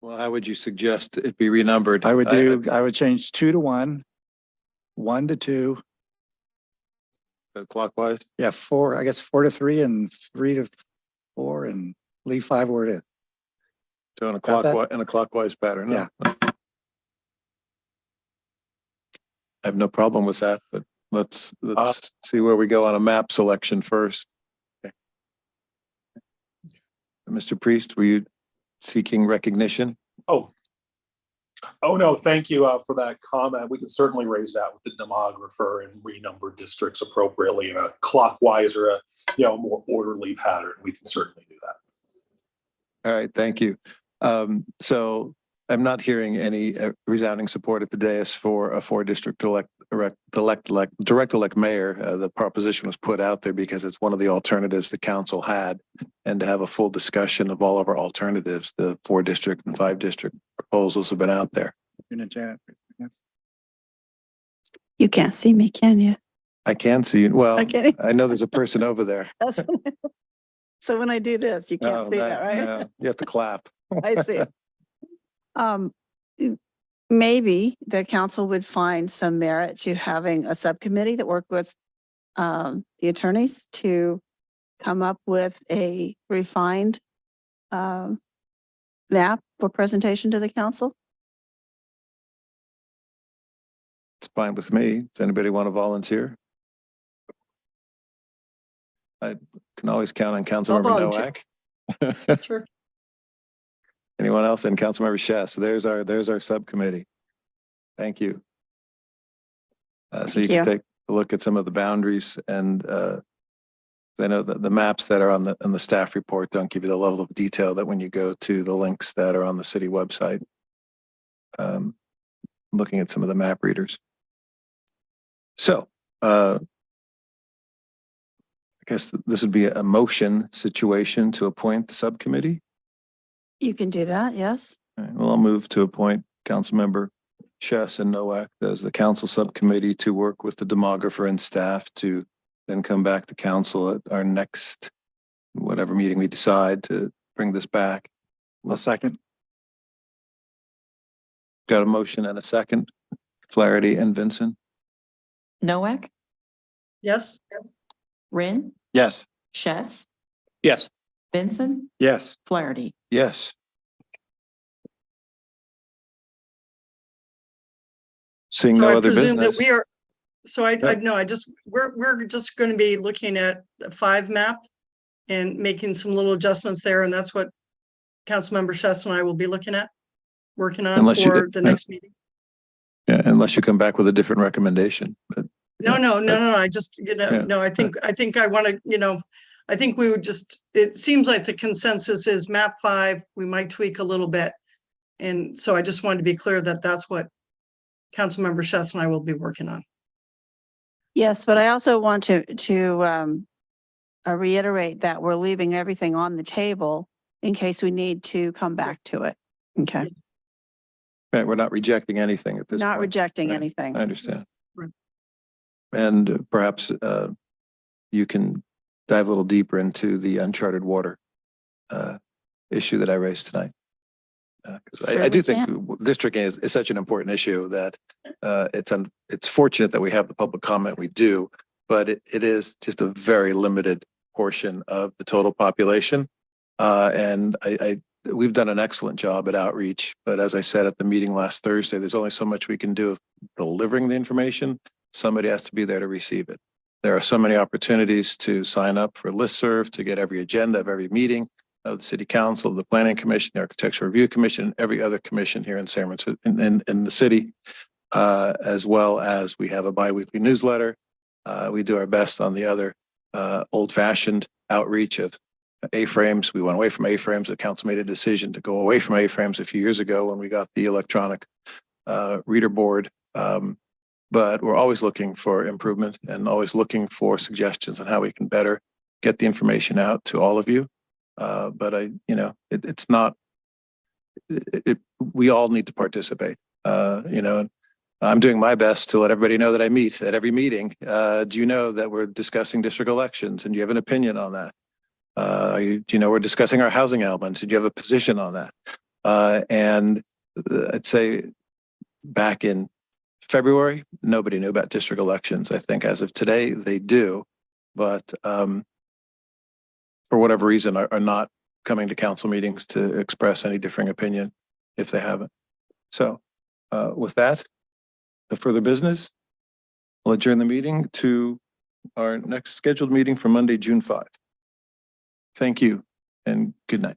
Well, how would you suggest it be renumbered? I would change 2 to 1, 1 to 2. Clockwise? Yeah, 4, I guess 4 to 3 and 3 to 4, and leave 5 where it is. So in a Got clockwise pattern. Yeah. I have no problem with that, but let's see where we go on a map selection first. Okay. Mr. Priest, were you seeking recognition? Oh no, thank you for that comment. We can certainly raise that with the demographer and renumber districts appropriately in a clockwise or a more orderly pattern. We can certainly do that. All right, thank you. So I'm not hearing any resounding support at the dais for a 4-district direct elect mayor. The proposition was put out there because it's one of the alternatives the council had, and to have a full discussion of all of our alternatives, the 4-district and 5-district proposals have been out there. You can't see me, can you? I can see you. Well, Okay. I know there's a person over there. So when I do this, you can't see that, right? No, you have to clap. I see. Maybe the council would find some merit to having a subcommittee that work with the attorneys to come up with a refined map for presentation to the council? It's fine with me. Does anybody want to volunteer? I can always count on Councilmember volunteer. Noack. Sure. Anyone else? And Councilmember Shess. There's our subcommittee. Thank you. So you can take a look at some of the boundaries, and I know that the maps that are on the staff report don't give you the level of detail that when you go to the links that are on the city website. Looking at some of the map readers. So I guess this would be a motion situation to appoint the subcommittee. You can do that, yes. All right, well, I'll move to appoint Councilmember Shess and Noack as the council subcommittee to work with the demographer and staff to then come back to council at our next, whatever meeting we decide to bring this back. A second. Got a motion and a second. Flaherty and Vincent. Noack, Yes. Rin, Yes. Shess, Yes. Vincent, Yes. Flaherty. Yes. Seeing So no I other presume that business. we are, so I Yep. no, we're just going to be looking at the 5 map and making some little adjustments there. And that's what Councilmember Shess and I will be looking at, working on Unless you- for the next meeting. Yeah, unless you come back with a different recommendation, but No, I just, Yeah. no, I think I want to, I think we would just, it seems like the consensus is map 5, we might tweak a little bit. And so I just wanted to be clear that that's what Councilmember Shess and I will be working on. Yes, but I also want to reiterate that we're leaving everything on the table in case we need to come back to it. Okay, right, we're not rejecting anything at this point. not rejecting Right. anything. I understand. Right. And perhaps you can dive a little deeper into the uncharted water issue that I raised tonight. Because I do think districting is such an important issue that it's fortunate that we have the public comment we do, but it is just a very limited portion of the total population. And we've done an excellent job at outreach, but as I said at the meeting last Thursday, there's only so much we can do of delivering the information. Somebody has to be there to receive it. There are so many opportunities to sign up for listserv, to get every agenda of every meeting of the city council, the planning commission, the architectural review commission, and every other commission here in San Francisco, in the city, as well as we have a biweekly newsletter. We do our best on the other old fashioned outreach of A-frames. We went away from A-frames. The council made a decision to go away from A-frames a few years ago when we got the electronic reader board. But we're always looking for improvement and always looking for suggestions on how we can better get the information out to all of you. But it's not, we all need to participate, and I'm doing my best to let everybody know that I meet at every meeting. Do you know that we're discussing district elections and do you have an opinion on that? Do you know we're discussing our housing elements? Did you have a position on that? And I'd say back in February, nobody knew about district elections. I think as of today, they do, but for whatever reason are not coming to council meetings to express any differing opinion if they haven't. So with that, no further business, I'll adjourn the meeting to our next scheduled meeting for Monday, June 5. Thank you and good night.